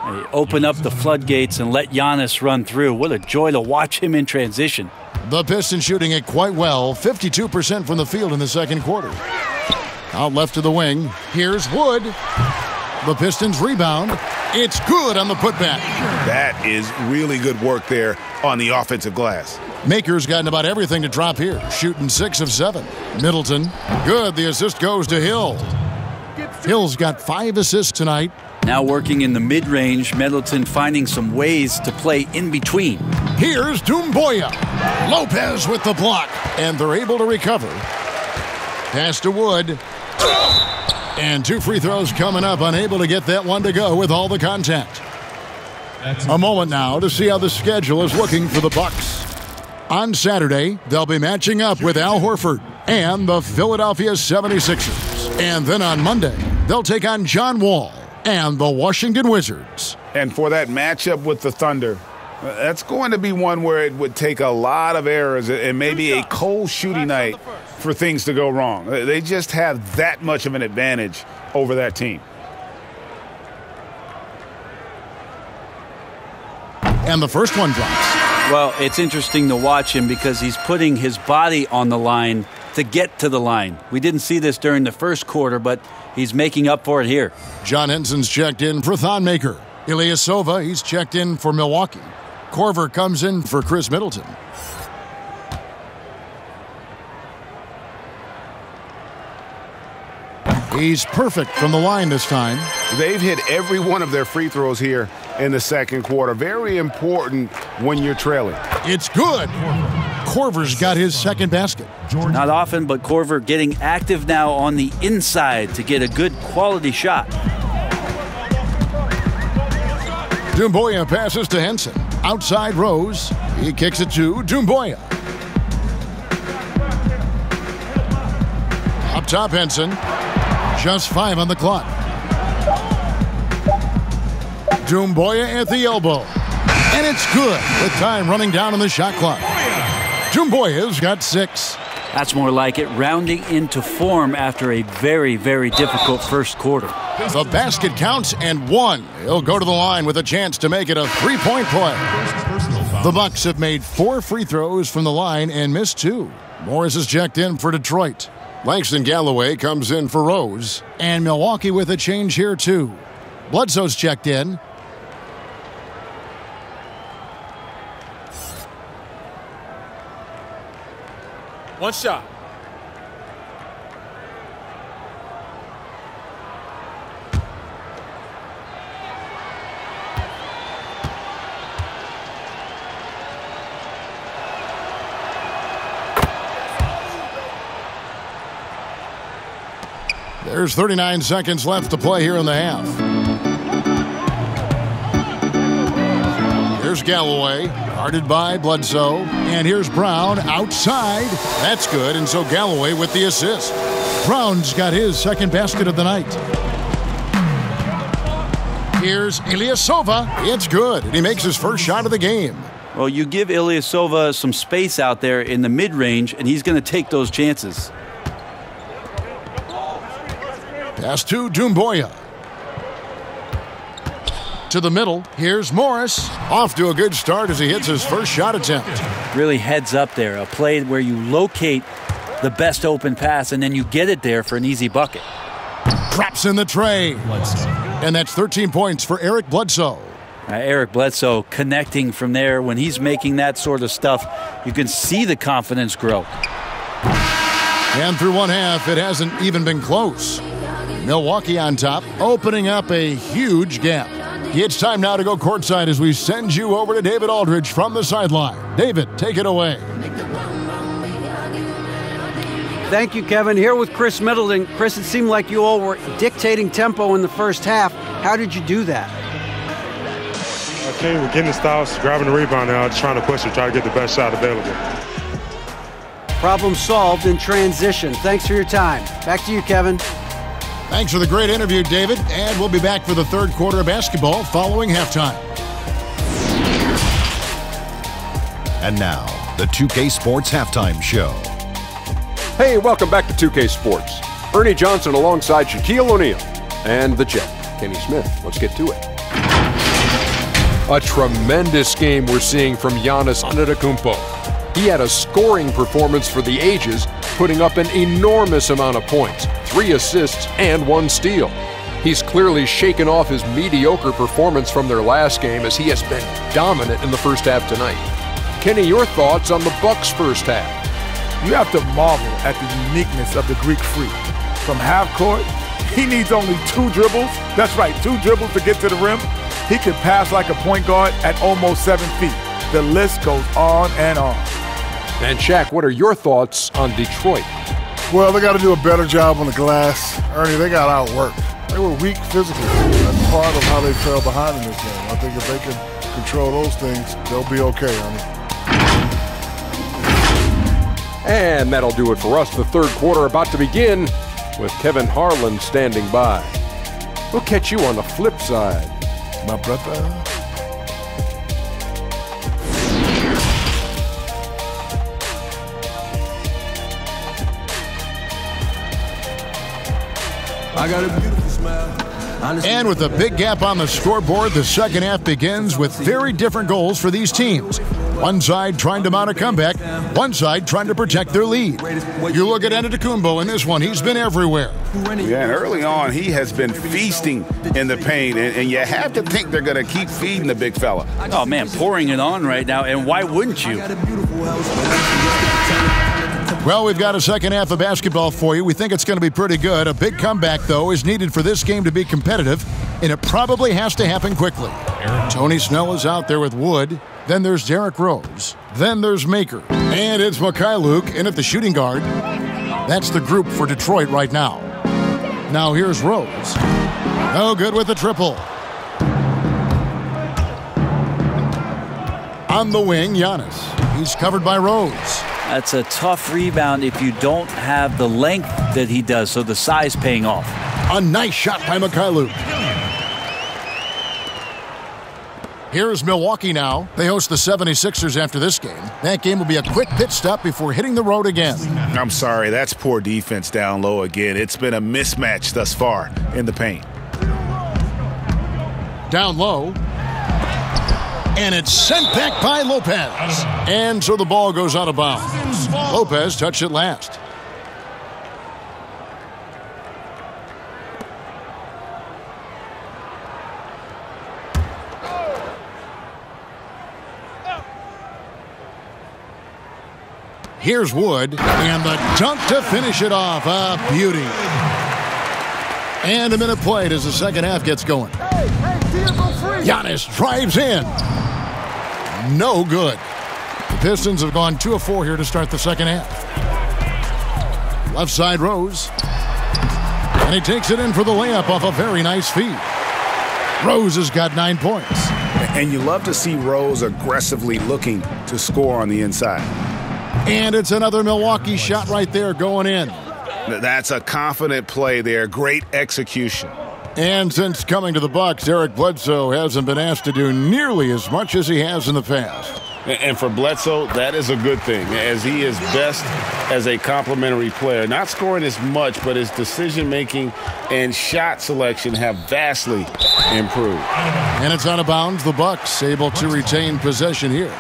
They open up the floodgates and let Giannis run through. What a joy to watch him in transition. The Pistons shooting it quite well, 52% from the field in the second quarter. Out left to the wing, here's Wood. The Pistons rebound. It's good on the putback. That is really good work there on the offensive glass. Maker's gotten about everything to drop here, shooting 6 of 7. Middleton, good. The assist goes to Hill. Hill's got 5 assists tonight. Now working in the mid-range, Middleton finding some ways to play in between. Here's Doumbouya. Lopez with the block, and they're able to recover. Pass to Wood. And 2 free throws coming up, unable to get that one to go with all the contact. A moment now to see how the schedule is looking for the Bucks. On Saturday, they'll be matching up with Al Horford and the Philadelphia 76ers. And then on Monday, they'll take on John Wall and the Washington Wizards. And for that matchup with the Thunder, that's going to be one where it would take a lot of errors and maybe a cold shooting night for things to go wrong. They just have that much of an advantage over that team. And the first one drops. Well, it's interesting to watch him because he's putting his body on the line to get to the line. We didn't see this during the first quarter, but he's making up for it here. John Henson's checked in for Thon Maker. Ilyasova, he's checked in for Milwaukee. Korver comes in for Chris Middleton. He's perfect from the line this time. They've hit every one of their free throws here in the second quarter. Very important when you're trailing. It's good. Korver's got his second basket. Not often, but Korver getting active now on the inside to get a good quality shot. Doumbouya passes to Henson. Outside Rose. He kicks it to Doumbouya. Up top, Henson. Just 5 on the clock. Doumbouya at the elbow. And it's good with time running down on the shot clock. Doumbouya's got 6. That's more like it, rounding into form after a very, very difficult first quarter. The basket counts and 1. He'll go to the line with a chance to make it a 3-point play. The Bucks have made 4 free throws from the line and missed 2. Morris is checked in for Detroit. Langston Galloway comes in for Rose. And Milwaukee with a change here too. Bledsoe's checked in. One shot. There's 39 seconds left to play here in the half. Here's Galloway, guarded by Bledsoe. And here's Brown outside. That's good, and so Galloway with the assist. Brown's got his second basket of the night. Here's Ilyasova. It's good, and he makes his first shot of the game. Well, you give Ilyasova some space out there in the mid-range, and he's going to take those chances. Pass to Doumbouya. To the middle, here's Morris. Off to a good start as he hits his first shot attempt. Really heads up there, a play where you locate the best open pass and then you get it there for an easy bucket. Drops in the tray. And that's 13 points for Eric Bledsoe. Eric Bledsoe connecting from there. When he's making that sort of stuff, you can see the confidence grow. And through one half, it hasn't even been close. Milwaukee on top, opening up a huge gap. It's time now to go courtside as we send you over to David Aldridge from the sideline. David, take it away. Thank you, Kevin. Here with Chris Middleton. Chris, it seemed like you all were dictating tempo in the first half. How did you do that? Okay, we're getting the stops, grabbing the rebound now, just trying to push it, try to get the best shot available. Problem solved in transition. Thanks for your time. Back to you, Kevin. Thanks for the great interview, David. And we'll be back for the third quarter of basketball following halftime. And now, the 2K Sports Halftime Show. Hey, welcome back to 2K Sports. Ernie Johnson alongside Shaquille O'Neal and the Jet, Kenny Smith. Let's get to it. A tremendous game we're seeing from Giannis Antetokounmpo. He had a scoring performance for the ages, putting up an enormous amount of points, 3 assists and 1 steal. He's clearly shaken off his mediocre performance from their last game as he has been dominant in the first half tonight. Kenny, your thoughts on the Bucks' first half? You have to marvel at the uniqueness of the Greek Freak. From half court, he needs only 2 dribbles. That's right, 2 dribbles to get to the rim. He can pass like a point guard at almost 7 feet. The list goes on and on. And Shaq, what are your thoughts on Detroit? Well, they got to do a better job on the glass. Ernie, they got outworked. They were weak physically. That's part of how they fell behind in this game. I think if they can control those things, they'll be okay, Ernie. And that'll do it for us. The third quarter about to begin with Kevin Harlan standing by. We'll catch you on the flip side. My brother. I got a beautiful smile. And with a big gap on the scoreboard, the second half begins with very different goals for these teams. One side trying to mount a comeback, one side trying to protect their lead. You look at Antetokounmpo in this one, he's been everywhere. Yeah, and early on, he has been feasting in the paint, and you have to think they're going to keep feeding the big fella. Oh, man, pouring it on right now, and why wouldn't you? Well, we've got a second half of basketball for you. We think it's going to be pretty good. A big comeback, though, is needed for this game to be competitive, and it probably has to happen quickly. Tony Snell is out there with Wood. Then there's Derrick Rose. Then there's Maker. And it's Mikhailuk in at the shooting guard. That's the group for Detroit right now. Now here's Rose. No good with the triple. On the wing, Giannis. He's covered by Rose. That's a tough rebound if you don't have the length that he does, so the size paying off. A nice shot by Mikhailuk. Here's Milwaukee now. They host the 76ers after this game. That game will be a quick pit stop before hitting the road again. I'm sorry, that's poor defense down low again. It's been a mismatch thus far in the paint. Down low. And it's sent back by Lopez. And so the ball goes out of bounds. Lopez touched it last. Here's Wood, and the dunk to finish it off. A beauty. And a minute played as the second half gets going. Giannis drives in. No good. The Pistons have gone 2 of 4 here to start the second half. Left side Rose. And he takes it in for the layup off a very nice feed. Rose has got 9 points. And you love to see Rose aggressively looking to score on the inside. And it's another Milwaukee shot right there going in. That's a confident play there. Great execution. And since coming to the Bucks, Eric Bledsoe hasn't been asked to do nearly as much as he has in the past. And for Bledsoe, that is a good thing, as he is best as a complementary player. Not scoring as much, but his decision-making and shot selection have vastly improved. And it's out of bounds. The Bucks able to retain possession here.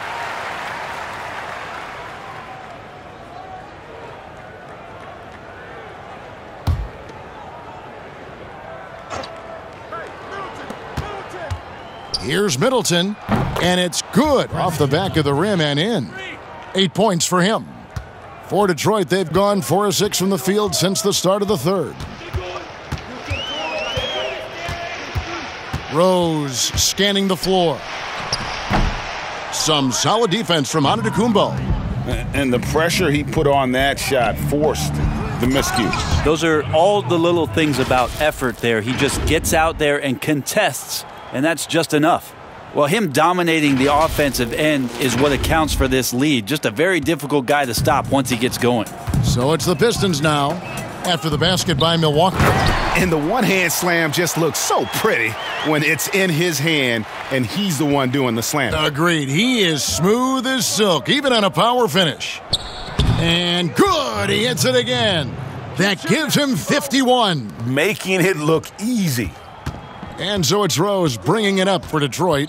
Here's Middleton, and it's good off the back of the rim and in. 8 points for him. For Detroit, they've gone 4 of 6 from the field since the start of the third. Rose scanning the floor. Some solid defense from Antetokounmpo. And the pressure he put on that shot forced the miscue. Those are all the little things about effort there. He just gets out there and contests, and that's just enough. Well, him dominating the offensive end is what accounts for this lead. Just a very difficult guy to stop once he gets going. So it's the Pistons now after the basket by Milwaukee. And the one-hand slam just looks so pretty when it's in his hand and he's the one doing the slam. Agreed. He is smooth as silk, even on a power finish. And good. He hits it again. That gives him 51. Making it look easy. And so it's Rose bringing it up for Detroit.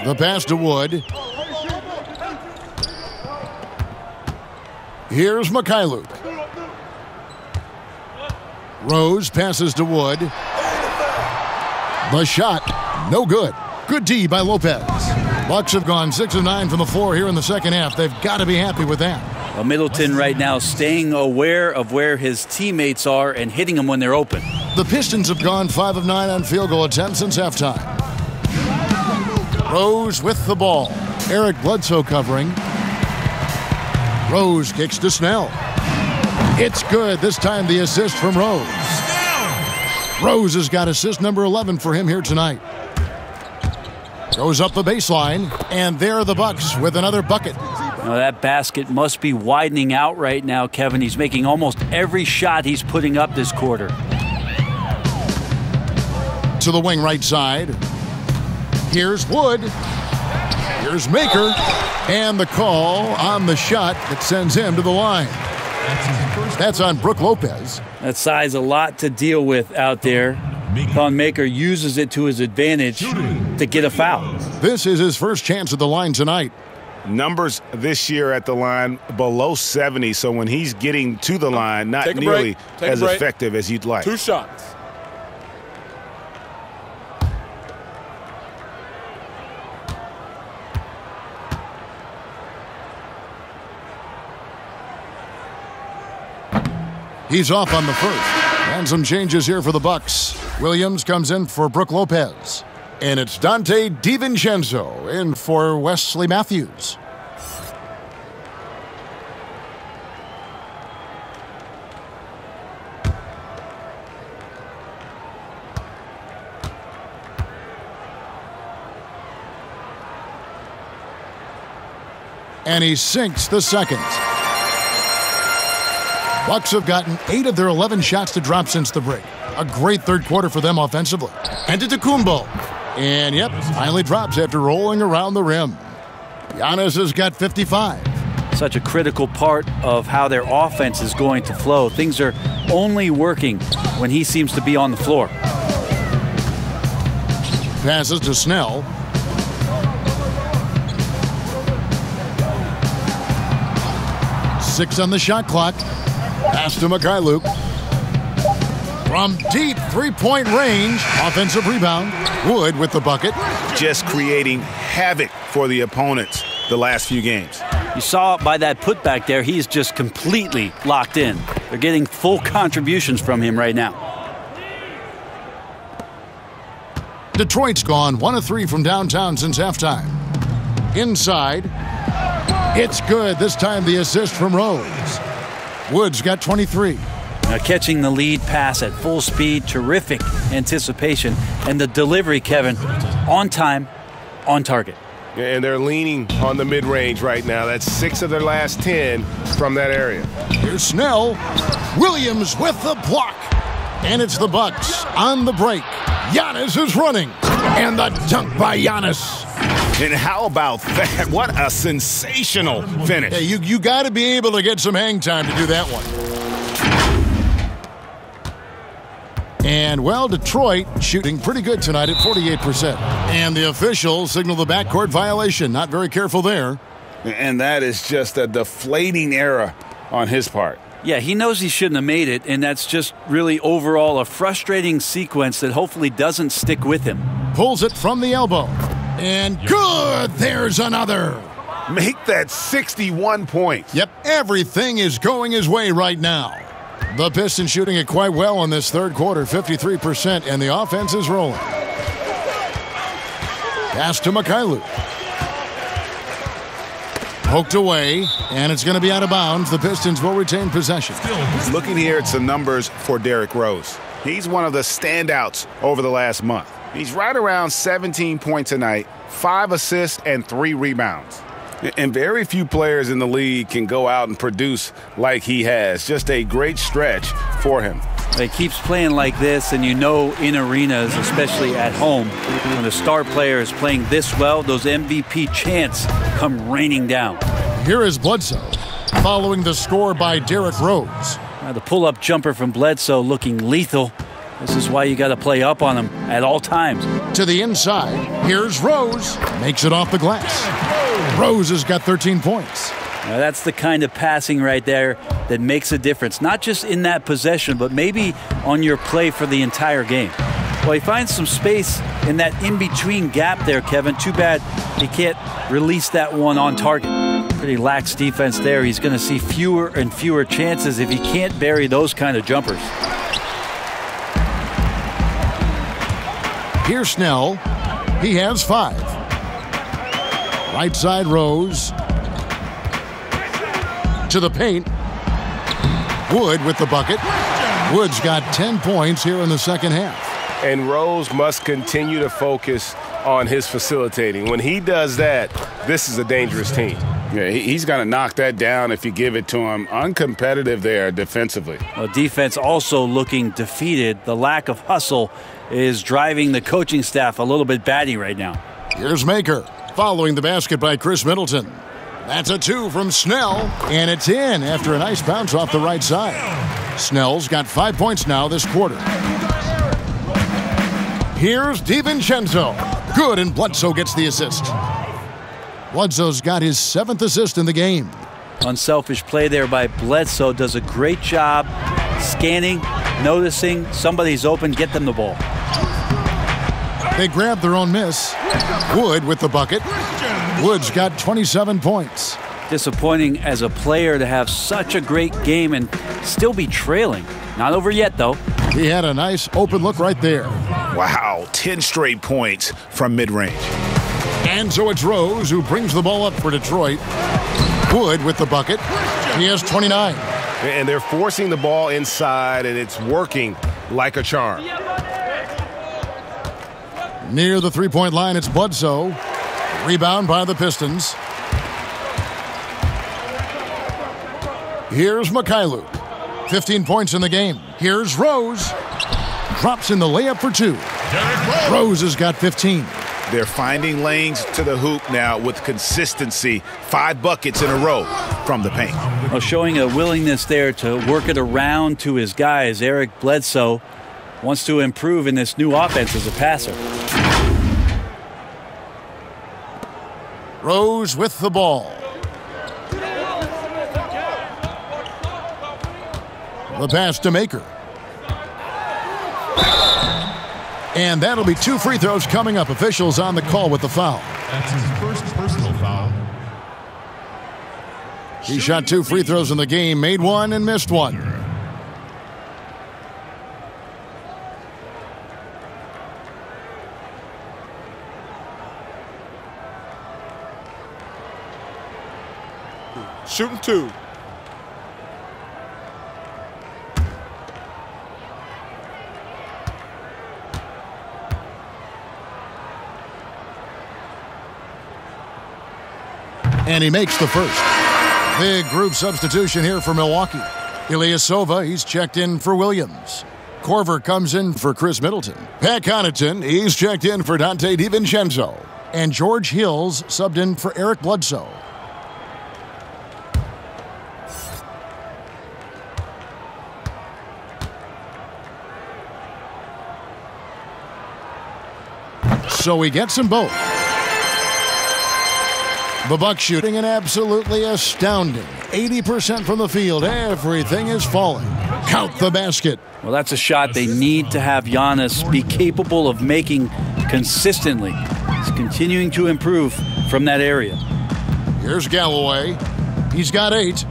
The pass to Wood. Here's Mikhailuk. Rose passes to Wood. The shot, no good. Good D by Lopez. Bucks have gone 6 of 9 from the floor here in the second half. They've got to be happy with that. Well, Middleton right now staying aware of where his teammates are and hitting them when they're open. The Pistons have gone 5 of 9 on field goal attempts since halftime. Rose with the ball. Eric Bledsoe covering. Rose kicks to Snell. It's good. This time the assist from Rose. Rose has got assist number 11 for him here tonight. Goes up the baseline, and there are the Bucks with another bucket. Now that basket must be widening out right now, Kevin. He's making almost every shot he's putting up this quarter. To the wing right side. Here's Wood. Here's Maker. And the call on the shot that sends him to the line. That's on Brook Lopez. That size a lot to deal with out there. Thon Maker uses it to his advantage to get a foul. This is his first chance at the line tonight. Numbers this year at the line below 70, so when he's getting to the line, not nearly as effective as you'd like. 2 shots. He's off on the first. And some changes here for the Bucks. Williams comes in for Brook Lopez. And it's Dante DiVincenzo in for Wesley Matthews. And he sinks the second. Bucks have gotten 8 of their 11 shots to drop since the break. A great third quarter for them offensively. And to Antetokounmpo. And yep, finally drops after rolling around the rim. Giannis has got 55. Such a critical part of how their offense is going to flow. Things are only working when he seems to be on the floor. Passes to Snell. Six on the shot clock. Pass to Mikhailuk. From deep three-point range. Offensive rebound. Wood with the bucket. Just creating havoc for the opponents the last few games. You saw by that putback there, he's just completely locked in. They're getting full contributions from him right now. Detroit's gone 1 of 3 from downtown since halftime. Inside. It's good. This time the assist from Rose. Wood's got 23. Now catching the lead pass at full speed, terrific anticipation. And the delivery, Kevin, on time, on target. And they're leaning on the mid-range right now. That's 6 of their last 10 from that area. Here's Snell. Williams with the block. And it's the Bucks on the break. Giannis is running. And the dunk by Giannis. And how about that? What a sensational finish. Hey, you got to be able to get some hang time to do that one. And, well, Detroit shooting pretty good tonight at 48%. And the officials signal the backcourt violation. Not very careful there. And that is just a deflating error on his part. Yeah, he knows he shouldn't have made it, and that's just really overall a frustrating sequence that hopefully doesn't stick with him. Pulls it from the elbow. And good! There's another. Make that 61 points. Yep, everything is going his way right now. The Pistons shooting it quite well in this third quarter, 53%, and the offense is rolling. Pass to Mikhailuk. Poked away, and it's going to be out of bounds. The Pistons will retain possession. Looking here at some numbers for Derrick Rose. He's one of the standouts over the last month. He's right around 17 points a night, 5 assists, and 3 rebounds. And very few players in the league can go out and produce like he has. Just a great stretch for him. He keeps playing like this, and you know in arenas, especially at home, when the star player is playing this well, those MVP chants come raining down. Here is Bledsoe, following the score by Derrick Rose. The pull-up jumper from Bledsoe looking lethal. This is why you got to play up on him at all times. To the inside, here's Rose. Makes it off the glass. Rose has got 13 points. Now that's the kind of passing right there that makes a difference, not just in that possession, but maybe on your play for the entire game. Well, he finds some space in that in-between gap there, Kevin. Too bad he can't release that one on target. Pretty lax defense there. He's going to see fewer and fewer chances if he can't bury those kind of jumpers. Here's Snell. He has 5. Right side Rose. To the paint. Wood with the bucket. Wood's got 10 points here in the second half. And Rose must continue to focus on his facilitating. When he does that, this is a dangerous team. Yeah, he's going to knock that down if you give it to him. Uncompetitive there defensively. Well, defense also looking defeated. The lack of hustle is driving the coaching staff a little bit batty right now. Here's Maker, following the basket by Chris Middleton. That's a 2 from Snell, and it's in after a nice bounce off the right side. Snell's got 5 points now this quarter. Here's DiVincenzo. Good, and Bledsoe gets the assist. Bledsoe's got his 7th assist in the game. Unselfish play there by Bledsoe. Does a great job scanning, noticing somebody's open, get them the ball. They grab their own miss. Wood with the bucket. Wood's got 27 points. Disappointing as a player to have such a great game and still be trailing. Not over yet, though. He had a nice open look right there. Wow, 10 straight points from mid-range. And so it's Rose who brings the ball up for Detroit. Wood with the bucket. He has 29. And they're forcing the ball inside, and it's working like a charm. Near the three-point line, it's Bledsoe. Rebound by the Pistons. Here's Mikhailuk. 15 points in the game. Here's Rose. Drops in the layup for 2. Rose has got 15. They're finding lanes to the hoop now with consistency. 5 buckets in a row from the paint. Well, showing a willingness there to work it around to his guys. Eric Bledsoe wants to improve in this new offense as a passer. Rose with the ball. The pass to Maker. And that'll be 2 free throws coming up. Officials on the call with the foul. That's his first personal foul. He shot 2 free throws in the game, made 1 and missed 1. Shooting 2. And he makes the first. Big group substitution here for Milwaukee. Ilyasova, he's checked in for Williams. Korver comes in for Chris Middleton. Pat Connaughton, he's checked in for Dante DiVincenzo. And George Hills subbed in for Eric Bledsoe. So we gets them both. The Bucks shooting an absolutely astounding 80% from the field. Everything is falling. Count the basket. Well, that's a shot they need to have Giannis be capable of making consistently. He's continuing to improve from that area. Here's Galloway. He's got 8.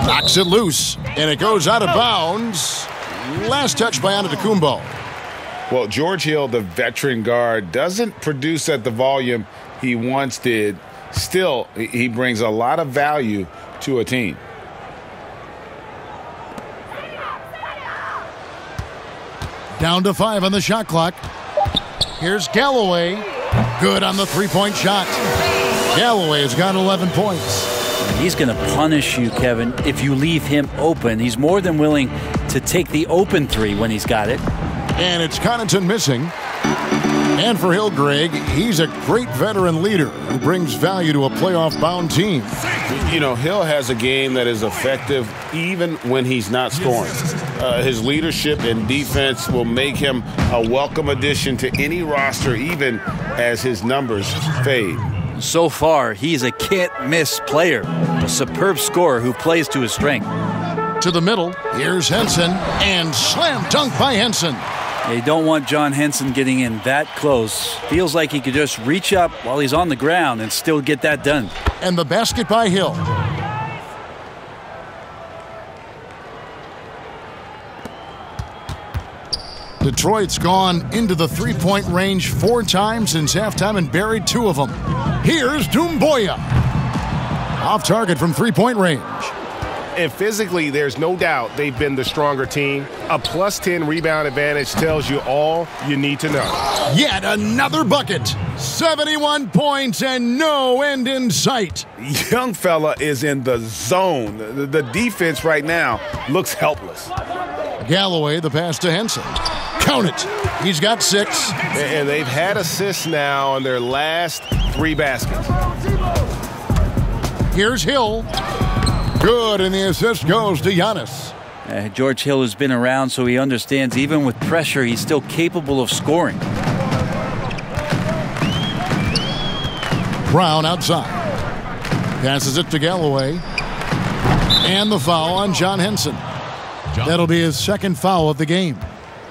Knocks it loose, and it goes out of bounds. Last touch by Antetokounmpo. Well, George Hill, the veteran guard, doesn't produce at the volume he once did. Still, he brings a lot of value to a team. Down to 5 on the shot clock. Here's Galloway. Good on the three-point shot. Galloway has got 11 points. He's going to punish you, Kevin, if you leave him open. He's more than willing to take the open 3 when he's got it. And it's Connaughton missing. And for Hill, Greg, he's a great veteran leader who brings value to a playoff-bound team. You know, Hill has a game that is effective even when he's not scoring. His leadership and defense will make him a welcome addition to any roster, even as his numbers fade. So far, he's a can't-miss player, a superb scorer who plays to his strength. To the middle, here's Henson, and slam dunk by Henson. They don't want John Henson getting in that close. Feels like he could just reach up while he's on the ground and still get that done. And the basket by Hill. Detroit's gone into the three-point range 4 times since halftime and buried 2 of them. Here's Doumbouya. Off target from three-point range. And physically, there's no doubt they've been the stronger team. A +10 rebound advantage tells you all you need to know. Yet another bucket. 71 points and no end in sight. Young fella is in the zone. The defense right now looks helpless. Galloway, the pass to Henson. Count it. He's got 6. And they've had assists now on their last 3 baskets. Here's Hill. Good, and the assist goes to Giannis. George Hill has been around, so he understands even with pressure, he's still capable of scoring. Brown outside. Passes it to Galloway. And the foul on John Henson. That'll be his 2nd foul of the game.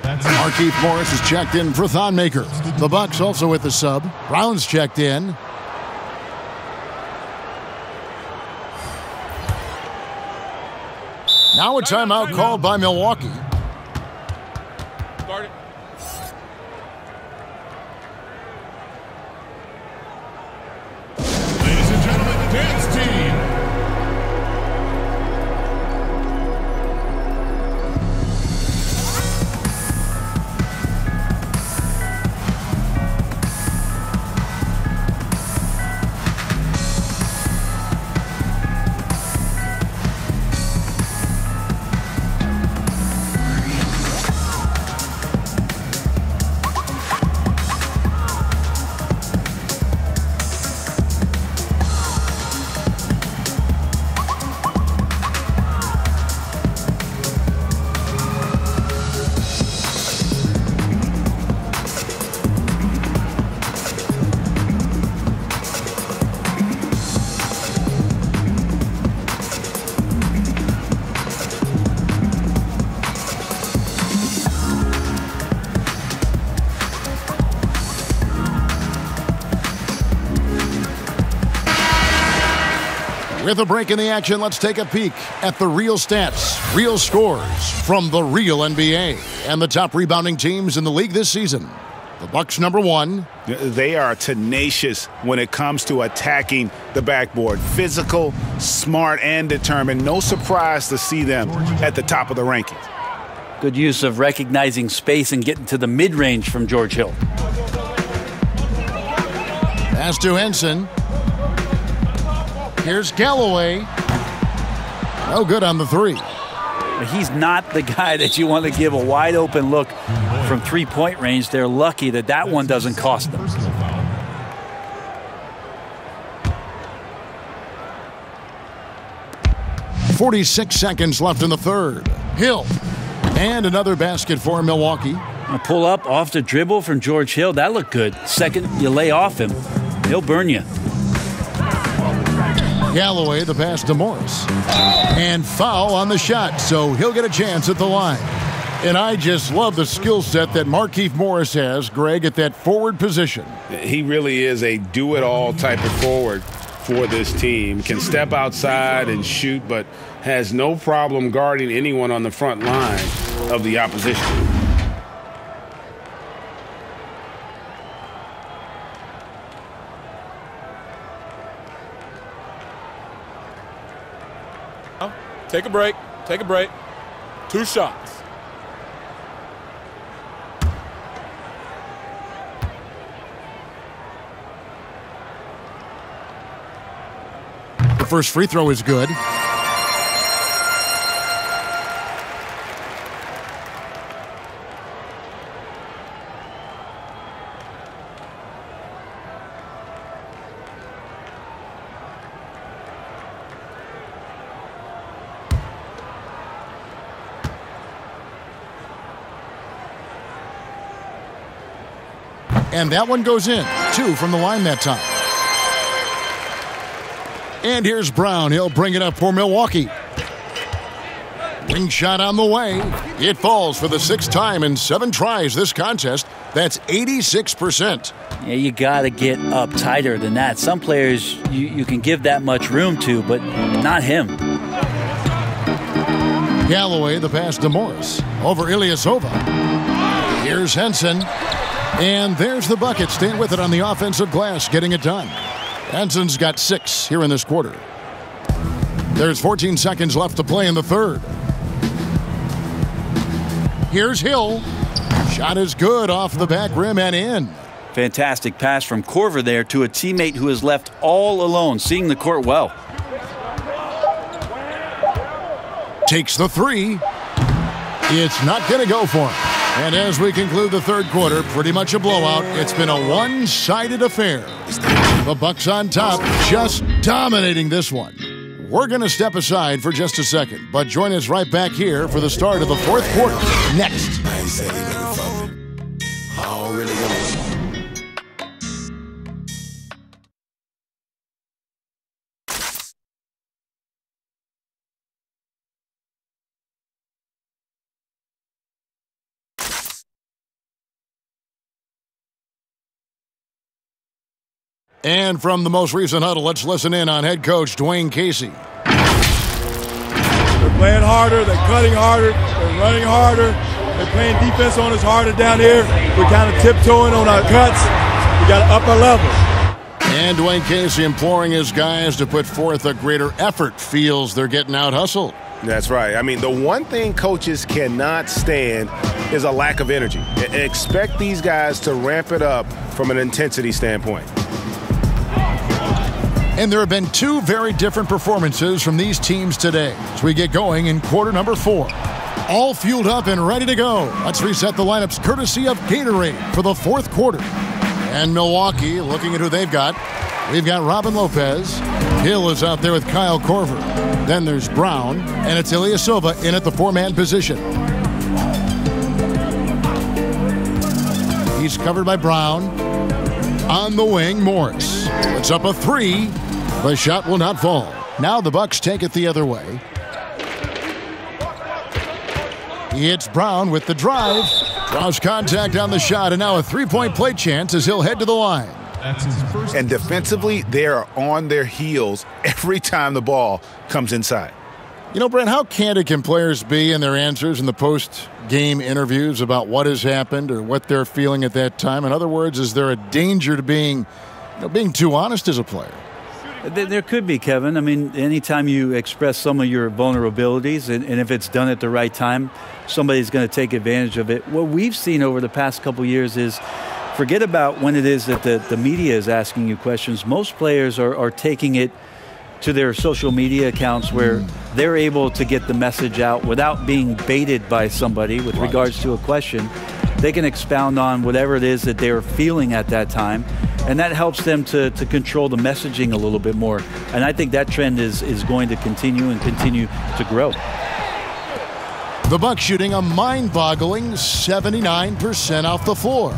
Markieff Morris is checked in for Thonmaker. The Bucks also with the sub. Brown's checked in. Now a timeout called by Milwaukee. Ladies and gentlemen, dance team. With a break in the action, let's take a peek at the real stats, real scores from the real NBA and the top rebounding teams in the league this season. The Bucks number 1. They are tenacious when it comes to attacking the backboard. Physical, smart, and determined. No surprise to see them at the top of the rankings. Good use of recognizing space and getting to the mid-range from George Hill. Pass to Henson. Here's Galloway. No good on the 3. He's not the guy that you want to give a wide open look from three-point range. They're lucky that that one doesn't cost them. .46 seconds left in the 3rd. Hill. And another basket for Milwaukee. A pull up off the dribble from George Hill. That looked good. Second, you lay off him, he'll burn you. Galloway, the pass to Morris. And foul on the shot, so he'll get a chance at the line. And I just love the skill set that Markieff Morris has, Greg, at that forward position. He really is a do-it-all type of forward for this team. Can step outside and shoot, but has no problem guarding anyone on the front line of the opposition. Take a break. Take a break. 2 shots. The first free throw is good. And that one goes in. 2 from the line that time. And here's Brown. He'll bring it up for Milwaukee. Wing shot on the way. It falls for the 6th time in 7 tries this contest. That's 86%. Yeah, you got to get up tighter than that. Some players you can give that much room to, but not him. Galloway, the pass to Morris. Over Ilyasova. Here's Henson. And there's the bucket. Staying with it on the offensive glass, getting it done. Henson's got 6 here in this quarter. There's 14 seconds left to play in the third. Here's Hill. Shot is good off the back rim and in. Fantastic pass from Korver there to a teammate who is left all alone, seeing the court well. Takes the 3. It's not going to go for him. And as we conclude the third quarter, pretty much a blowout. It's been a one-sided affair. The Bucks on top, just dominating this one. We're going to step aside for just a second, but join us right back here for the start of the fourth quarter next. And from the most recent huddle, let's listen in on head coach Dwayne Casey. They're playing harder, they're cutting harder, they're running harder, they're playing defense on us harder down here. We're kind of tiptoeing on our cuts. We got to up our level. And Dwayne Casey imploring his guys to put forth a greater effort, feels they're getting out hustled. That's right. I mean, the one thing coaches cannot stand is a lack of energy. Expect these guys to ramp it up from an intensity standpoint. And there have been 2 very different performances from these teams today as we get going in quarter number 4. All fueled up and ready to go. Let's reset the lineups courtesy of Gatorade for the fourth quarter. And Milwaukee, looking at who they've got. We've got Robin Lopez. Hill is out there with Kyle Korver. Then there's Brown, and it's Ilyasova in at the 4-man position. He's covered by Brown. On the wing, Morris. It's up a 3. The shot will not fall. Now the Bucks take it the other way. It's Brown with the drive. Draws contact on the shot, and now a 3-point play chance as he'll head to the line. That's his first. And defensively, they are on their heels every time the ball comes inside. You know, Brent, how candid can players be in their answers in the post-game interviews about what has happened or what they're feeling at that time? In other words, is there a danger to being too honest as a player? There could be, Kevin. I mean, anytime you express some of your vulnerabilities, and if it's done at the right time, somebody's going to take advantage of it. What we've seen over the past couple years is forget about when it is that the media is asking you questions. Most players are taking it to their social media accounts where they're able to get the message out without being baited by somebody with regards to a question. They can expound on whatever it is that they're feeling at that time, and that helps them to control the messaging a little bit more. And I think that trend is going to continue to grow. The Bucks shooting a mind-boggling 79% off the floor.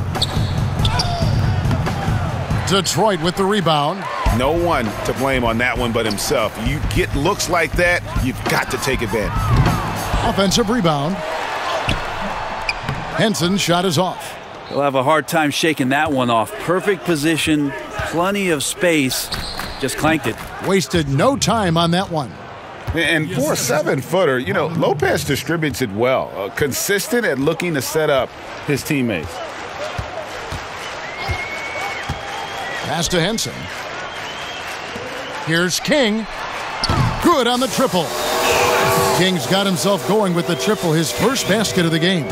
Detroit with the rebound. No one to blame on that one but himself. You get looks like that, you've got to take advantage. Offensive rebound. Henson's shot is off. He'll have a hard time shaking that one off. Perfect position, plenty of space, just clanked it. Wasted no time on that one. And for a 7-footer, you know, Lopez distributes it well. Consistent at looking to set up his teammates. Pass to Henson. Here's King. Good on the triple. King's got himself going with the triple, his first basket of the game.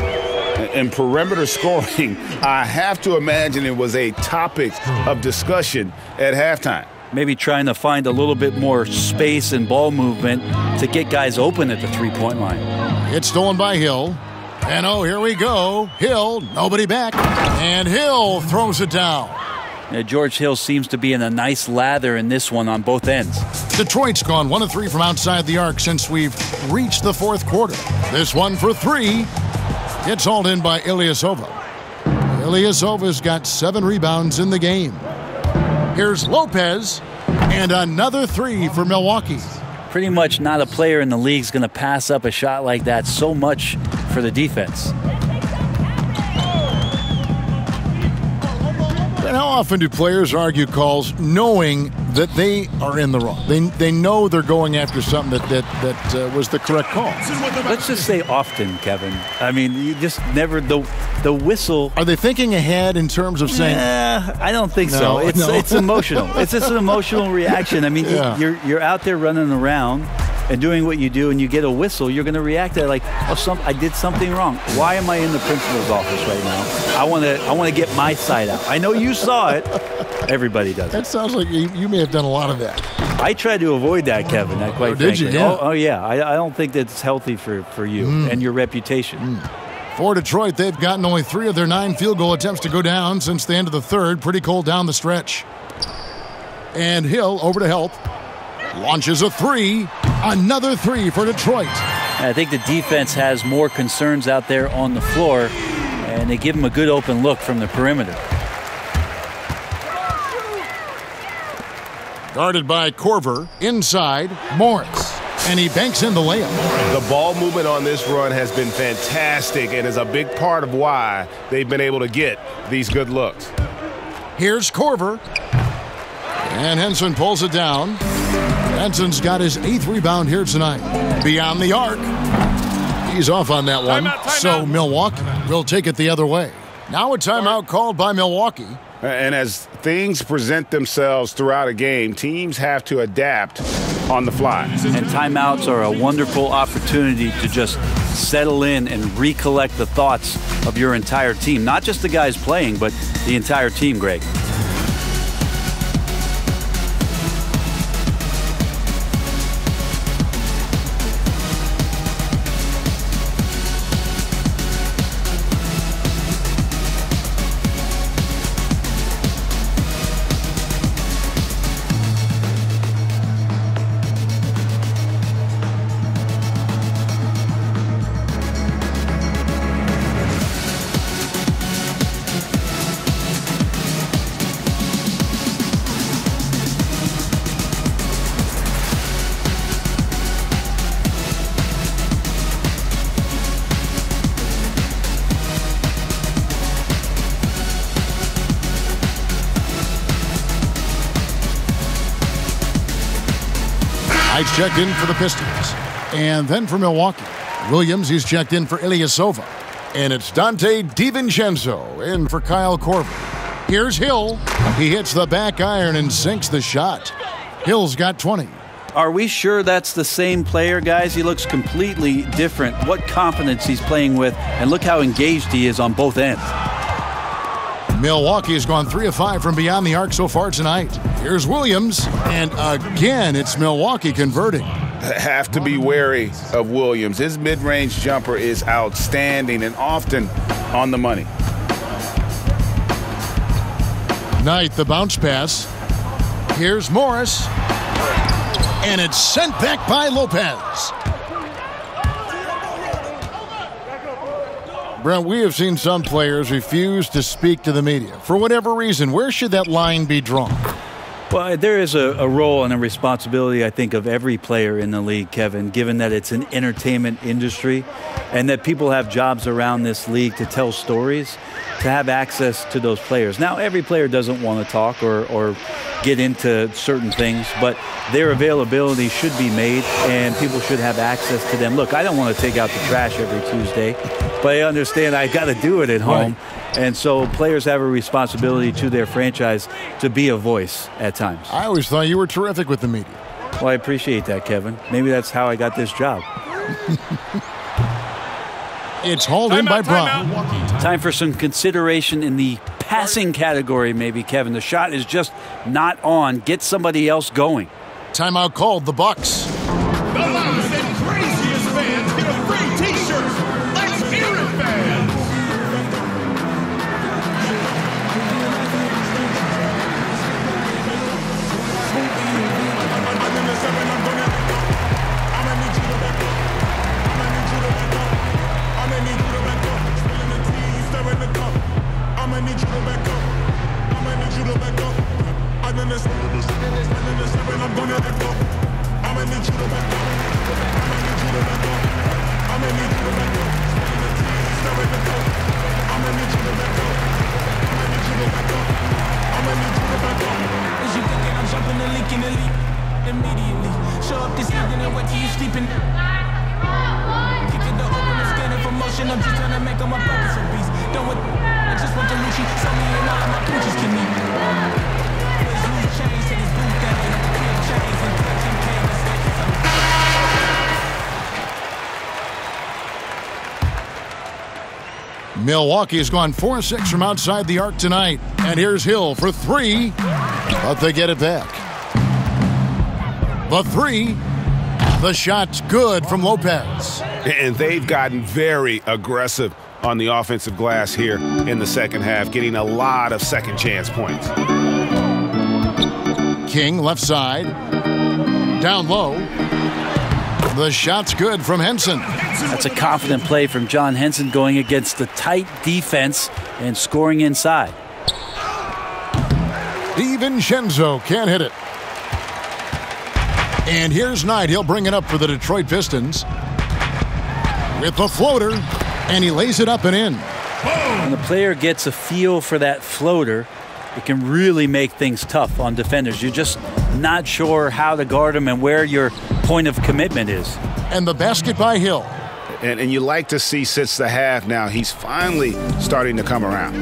And perimeter scoring, I have to imagine it was a topic of discussion at halftime. Maybe trying to find a little bit more space and ball movement to get guys open at the three-point line. It's stolen by Hill. And oh, here we go. Hill, nobody back. And Hill throws it down. Yeah, George Hill seems to be in a nice lather in this one on both ends. Detroit's gone 1 of 3 from outside the arc since we've reached the fourth quarter. This one for 3. It's hauled in by Ilyasova. Ilyasova's got 7 rebounds in the game. Here's Lopez, and another 3 for Milwaukee. Pretty much not a player in the league is going to pass up a shot like that so much for the defense. And how often do players argue calls knowing that they are in the wrong? They know they're going after something that was the correct call. Let's just say often, Kevin. I mean, you just never the whistle. Are they thinking ahead in terms of saying? I don't think so. It's emotional. It's just an emotional reaction. I mean, you're out there running around and doing what you do, and you get a whistle, you're going to react to it like, oh, I did something wrong. Why am I in the principal's office right now? I want to get my side out. I know you saw it. Everybody does. That sounds like you may have done a lot of that. I tried to avoid that, Kevin. Quite frankly. Did you? Yeah. Oh yeah. I don't think that's healthy for you and your reputation. For Detroit, they've gotten only 3 of their 9 field goal attempts to go down since the end of the third. Pretty cold down the stretch. And Hill over to help. Launches a 3. Another 3 for Detroit. I think the defense has more concerns out there on the floor, and they give them a good open look from the perimeter. Guarded by Korver. Inside, Morris. And he banks in the layup. The ball movement on this run has been fantastic and is a big part of why they've been able to get these good looks. Here's Korver. And Henson pulls it down. Henson's got his 8th rebound here tonight. Beyond the arc. He's off on that one. So Milwaukee will take it the other way. Now a timeout called by Milwaukee. And as things present themselves throughout a game, teams have to adapt on the fly. And timeouts are a wonderful opportunity to just settle in and recollect the thoughts of your entire team. Not just the guys playing, but the entire team, Greg. Knight's checked in for the Pistons. And then for Milwaukee. Williams, he's checked in for Ilyasova. And it's Dante DiVincenzo in for Kyle Korver. Here's Hill. He hits the back iron and sinks the shot. Hill's got 20. Are we sure that's the same player, guys? He looks completely different. What confidence he's playing with, and look how engaged he is on both ends. Milwaukee has gone 3 of 5 from beyond the arc so far tonight. Here's Williams, and again, it's Milwaukee converting. Have to be wary of Williams. His mid-range jumper is outstanding and often on the money. Knight, the bounce pass. Here's Morris, and it's sent back by Lopez. Brent, we have seen some players refuse to speak to the media. For whatever reason, where should that line be drawn? Well, there is a role and a responsibility, I think, of every player in the league, Kevin, given that it's an entertainment industry and that people have jobs around this league to tell stories, to have access to those players. Now, every player doesn't want to talk or get into certain things, but their availability should be made and people should have access to them. Look, I don't want to take out the trash every Tuesday, but I understand I got to do it at home. Right. And so players have a responsibility to their franchise to be a voice at times. I always thought you were terrific with the media. Well, I appreciate that, Kevin. Maybe that's how I got this job. It's hauled in by Brown. Time for some consideration in the passing category, maybe, Kevin. The shot is just not on. Get somebody else going. Timeout called, the Bucks. The loudest and craziest fans get a free t-shirt. Let's hear it, fans. I'm gonna let go. I'ma need you to back up. I'ma need you to back up. I'ma need you to back up. I'ma need you to back up. I'ma need you to back up. I'ma need you to back up. Is you thinking I'm jumping the leak in the leak? Immediately. Show up this evening and wait till you sleeping. Kicking the open and scanning for motion. I'm just trying to make all my pockets a beast. Done with I just want the Lucci. Sell me and all of my pooches can eat. There's loose chains to this boot that ain't clear chains and touching canvas. Milwaukee's gone 4-6 from outside the arc tonight. And here's Hill for 3, but they get it back. The 3, the shot's good from Lopez. And they've gotten very aggressive on the offensive glass here in the second half, getting a lot of second chance points. King left side, down low. The shot's good from Henson. That's a confident play from John Henson going against the tight defense and scoring inside. DiVincenzo can't hit it. And here's Knight. He'll bring it up for the Detroit Pistons. With the floater, and he lays it up and in. When the player gets a feel for that floater, it can really make things tough on defenders. You're just not sure how to guard them and where your point of commitment is. And the basket by Hill. And you like to see since the half now, he's finally starting to come around.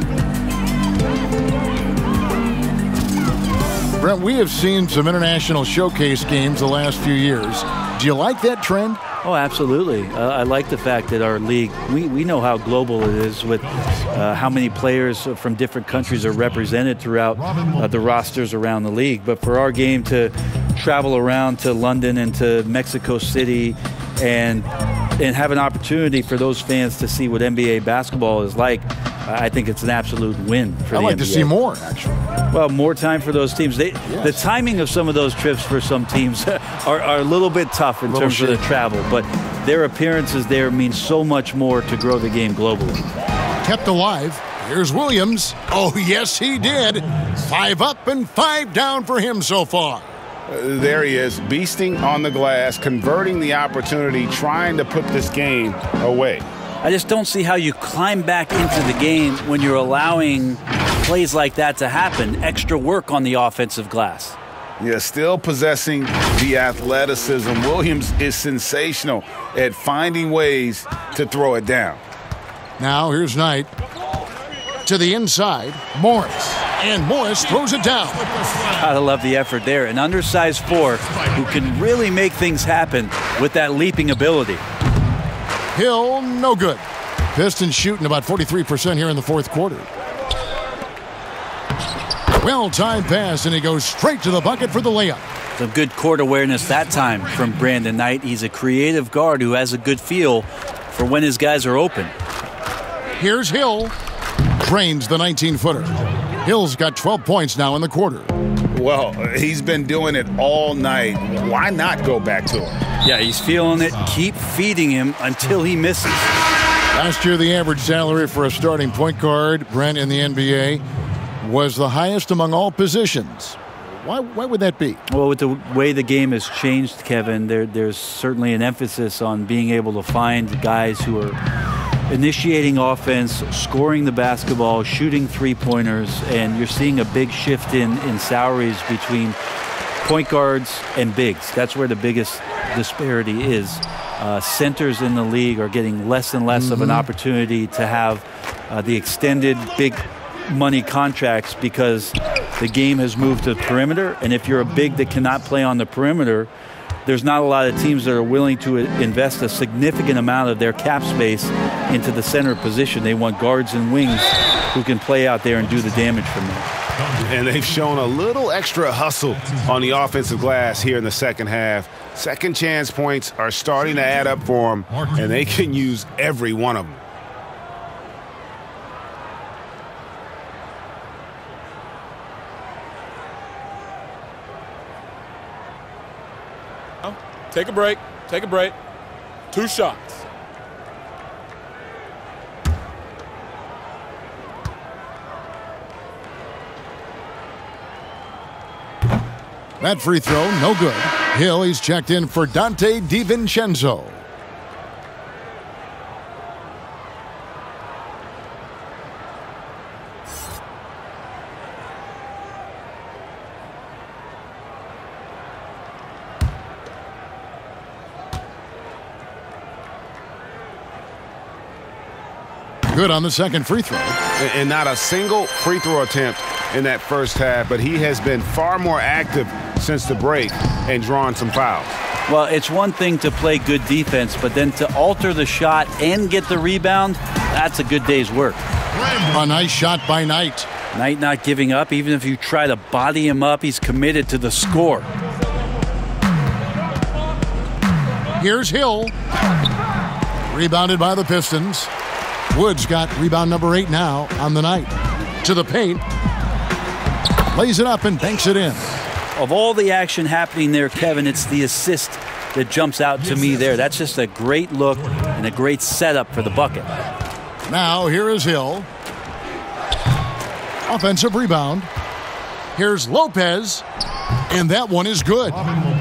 Brent, we have seen some international showcase games the last few years. Do you like that trend? Oh, absolutely. I like the fact that our league, we know how global it is with how many players from different countries are represented throughout the rosters around the league. But for our game to travel around to London and to Mexico City and have an opportunity for those fans to see what NBA basketball is like, I think it's an absolute win for the NBA. I'd like to see more, actually. Well, more time for those teams. The timing of some of those trips for some teams are a little bit tough in terms of the travel, but their appearances there mean so much more to grow the game globally. Kept alive. Here's Williams. Oh, yes, he did. 5 up and 5 down for him so far. There he is, beasting on the glass, converting the opportunity, trying to put this game away. I just don't see how you climb back into the game when you're allowing plays like that to happen. Extra work on the offensive glass. Yeah, still possessing the athleticism. Williams is sensational at finding ways to throw it down. Now here's Knight. To the inside, Morris. And Morris throws it down. Gotta love the effort there. An undersized 4 who can really make things happen with that leaping ability. Hill, no good. Pistons shooting about 43% here in the fourth quarter. Well-timed pass, and he goes straight to the bucket for the layup. Some good court awareness that time from Brandon Knight. He's a creative guard who has a good feel for when his guys are open. Here's Hill. Drains the 19-footer. Hill's got 12 points now in the quarter. Well, he's been doing it all night. Why not go back to him? Yeah, he's feeling it. Keep feeding him until he misses. Last year, the average salary for a starting point guard, Brent, in the NBA, was the highest among all positions. Why would that be? Well, with the way the game has changed, Kevin, there's certainly an emphasis on being able to find guys who are initiating offense, scoring the basketball, shooting three-pointers, and you're seeing a big shift in salaries between point guards and bigs. That's where the biggest disparity is. Centers in the league are getting less and less of an opportunity to have the extended big money contracts because the game has moved to the perimeter, and if you're a big that cannot play on the perimeter, there's not a lot of teams that are willing to invest a significant amount of their cap space into the center position. They want guards and wings who can play out there and do the damage from there. And they've shown a little extra hustle on the offensive glass here in the second half. Second chance points are starting to add up for them, and they can use every one of them. Take a break. Take a break. 2 shots. That free throw, no good. Hill, he's checked in for Dante DiVincenzo. Good on the second free throw. And not a single free throw attempt in that first half, but he has been far more active since the break and drawn some fouls. Well, it's one thing to play good defense, but then to alter the shot and get the rebound, that's a good day's work. A nice shot by Knight. Knight not giving up. Even if you try to body him up, he's committed to the score. Here's Hill. Rebounded by the Pistons. Woods got rebound number 8 now on the night. To the paint. Lays it up and banks it in. Of all the action happening there, Kevin, it's the assist that jumps out to me there. That's just a great look and a great setup for the bucket. Now here is Hill. Offensive rebound. Here's Lopez. And that one is good.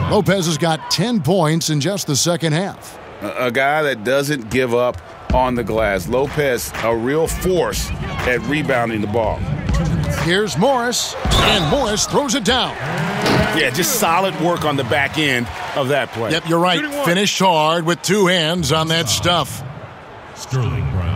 Lopez has got 10 points in just the second half. A guy that doesn't give up on the glass. Lopez, a real force at rebounding the ball. Here's Morris, and Morris throws it down. Yeah, just solid work on the back end of that play. Yep, you're right. Finished hard with 2 hands on that stuff. Sterling Brown.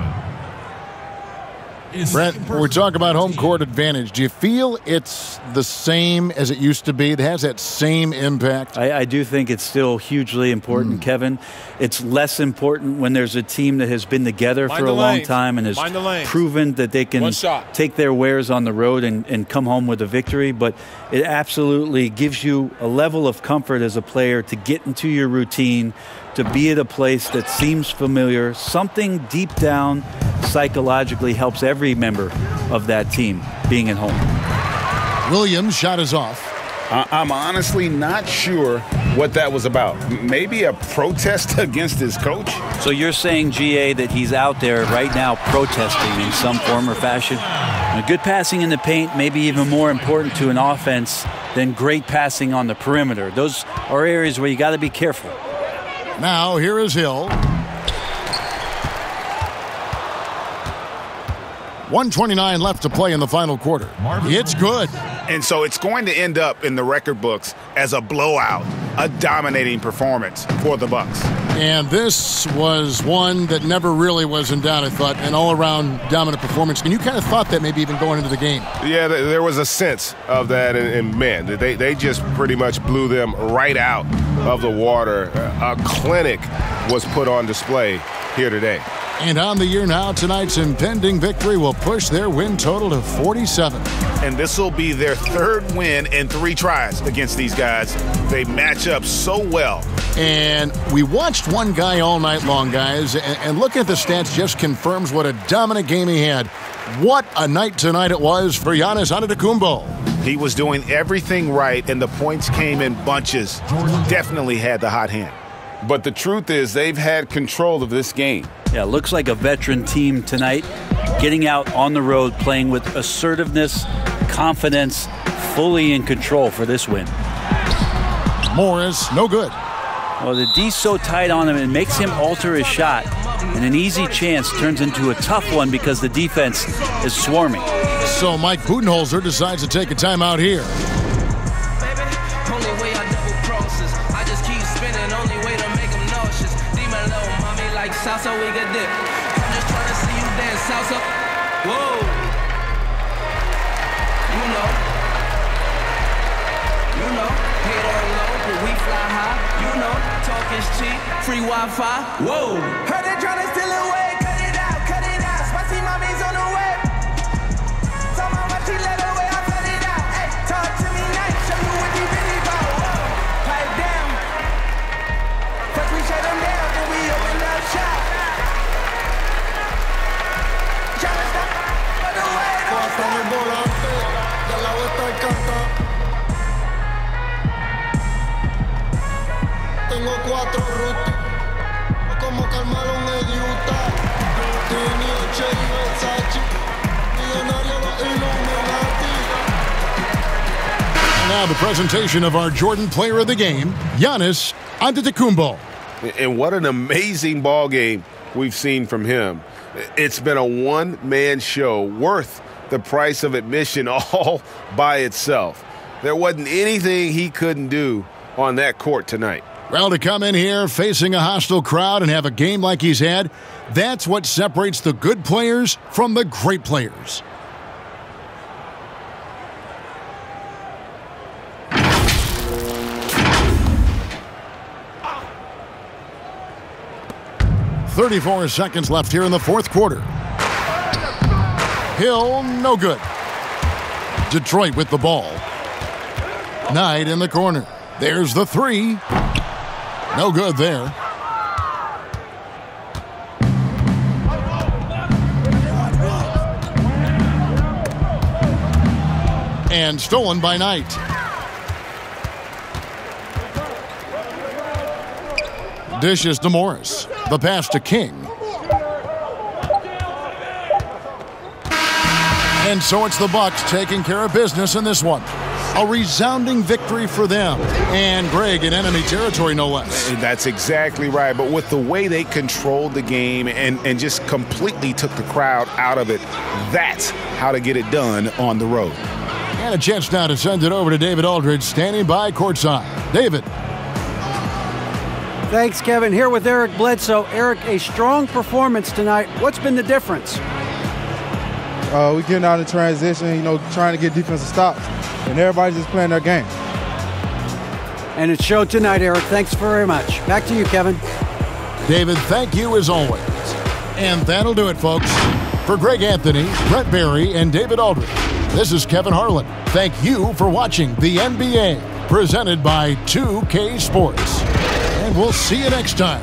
Brent, we talk about home court advantage. Do you feel it's the same as it used to be? It has that same impact? I do think it's still hugely important, Kevin. It's less important when there's a team that has been together for a long time and has proven that they can take their wares on the road and come home with a victory. But it absolutely gives you a level of comfort as a player to get into your routine, to be at a place that seems familiar. Something deep down psychologically helps every member of that team being at home. Williams' shot is off. I'm honestly not sure what that was about. Maybe a protest against his coach? So you're saying, GA, that he's out there right now protesting in some form or fashion? Good passing in the paint may be even more important to an offense than great passing on the perimeter. Those are areas where you got to be careful. Now here is Hill. 1:29 left to play in the final quarter. It's good. And so it's going to end up in the record books as a blowout, a dominating performance for the Bucks. And this was one that never really was in doubt, I thought, an all-around dominant performance. And you kind of thought that maybe even going into the game. Yeah, there was a sense of that, and man, they just pretty much blew them right out of the water. A clinic was put on display here today. And on the year now, tonight's impending victory will push their win total to 47. And this will be their 3rd win in 3 tries against these guys. They match up so well. And we watched one guy all night long, guys, and looking at the stats just confirms what a dominant game he had. What a night tonight it was for Giannis Antetokounmpo. He was doing everything right, and the points came in bunches. Definitely had the hot hand. But the truth is they've had control of this game. Yeah, looks like a veteran team tonight, getting out on the road, playing with assertiveness, confidence, fully in control for this win. Morris, no good. Well, the D's so tight on him, it makes him alter his shot. And an easy chance turns into a tough one because the defense is swarming. So Mike Budenholzer decides to take a timeout here. Salsa, we got dip. I'm just trying to see you dance salsa. Whoa. You know, hate or low, but we fly high. You know, talk is cheap, free Wi-Fi. Whoa. Heard they trying to steal away, cut it out, cut it out. Spicy mommy's on the way. Tell my what she let away, I cut it out. Hey, talk to me nice, show you what you really about. Whoa, pipe down. First we shut them down, then we open up shop. Tengo 4 rutas, como Carmelo en Utah. Tini, Cherry, Versace, millonario los Illuminati. now the presentation of our Jordan Player of the Game, Giannis Antetokounmpo. And what an amazing ball game we've seen from him. It's been a one-man show worth the price of admission all by itself. There wasn't anything he couldn't do on that court tonight. Well, to come in here facing a hostile crowd and have a game like he's had, that's what separates the good players from the great players. .34 seconds left here in the fourth quarter. Hill, no good. Detroit with the ball. Knight in the corner. There's the three. No good there. And stolen by Knight. Dishes to Morris. The pass to King. And so it's the Bucks taking care of business in this one. A resounding victory for them. And Greg in enemy territory, no less. That's exactly right. But with the way they controlled the game and just completely took the crowd out of it, that's how to get it done on the road. And a chance now to send it over to David Aldridge, standing by courtside. David. Thanks, Kevin. Here with Eric Bledsoe. Eric, a strong performance tonight. What's been the difference? We getting out in transition, trying to get defensive stops, and everybody's just playing their game. And it showed tonight, Eric. Thanks very much. Back to you, Kevin. David, thank you as always. And that'll do it, folks. For Greg Anthony, Brett Berry, and David Aldridge, this is Kevin Harlan. Thank you for watching the NBA, presented by 2K Sports. And we'll see you next time.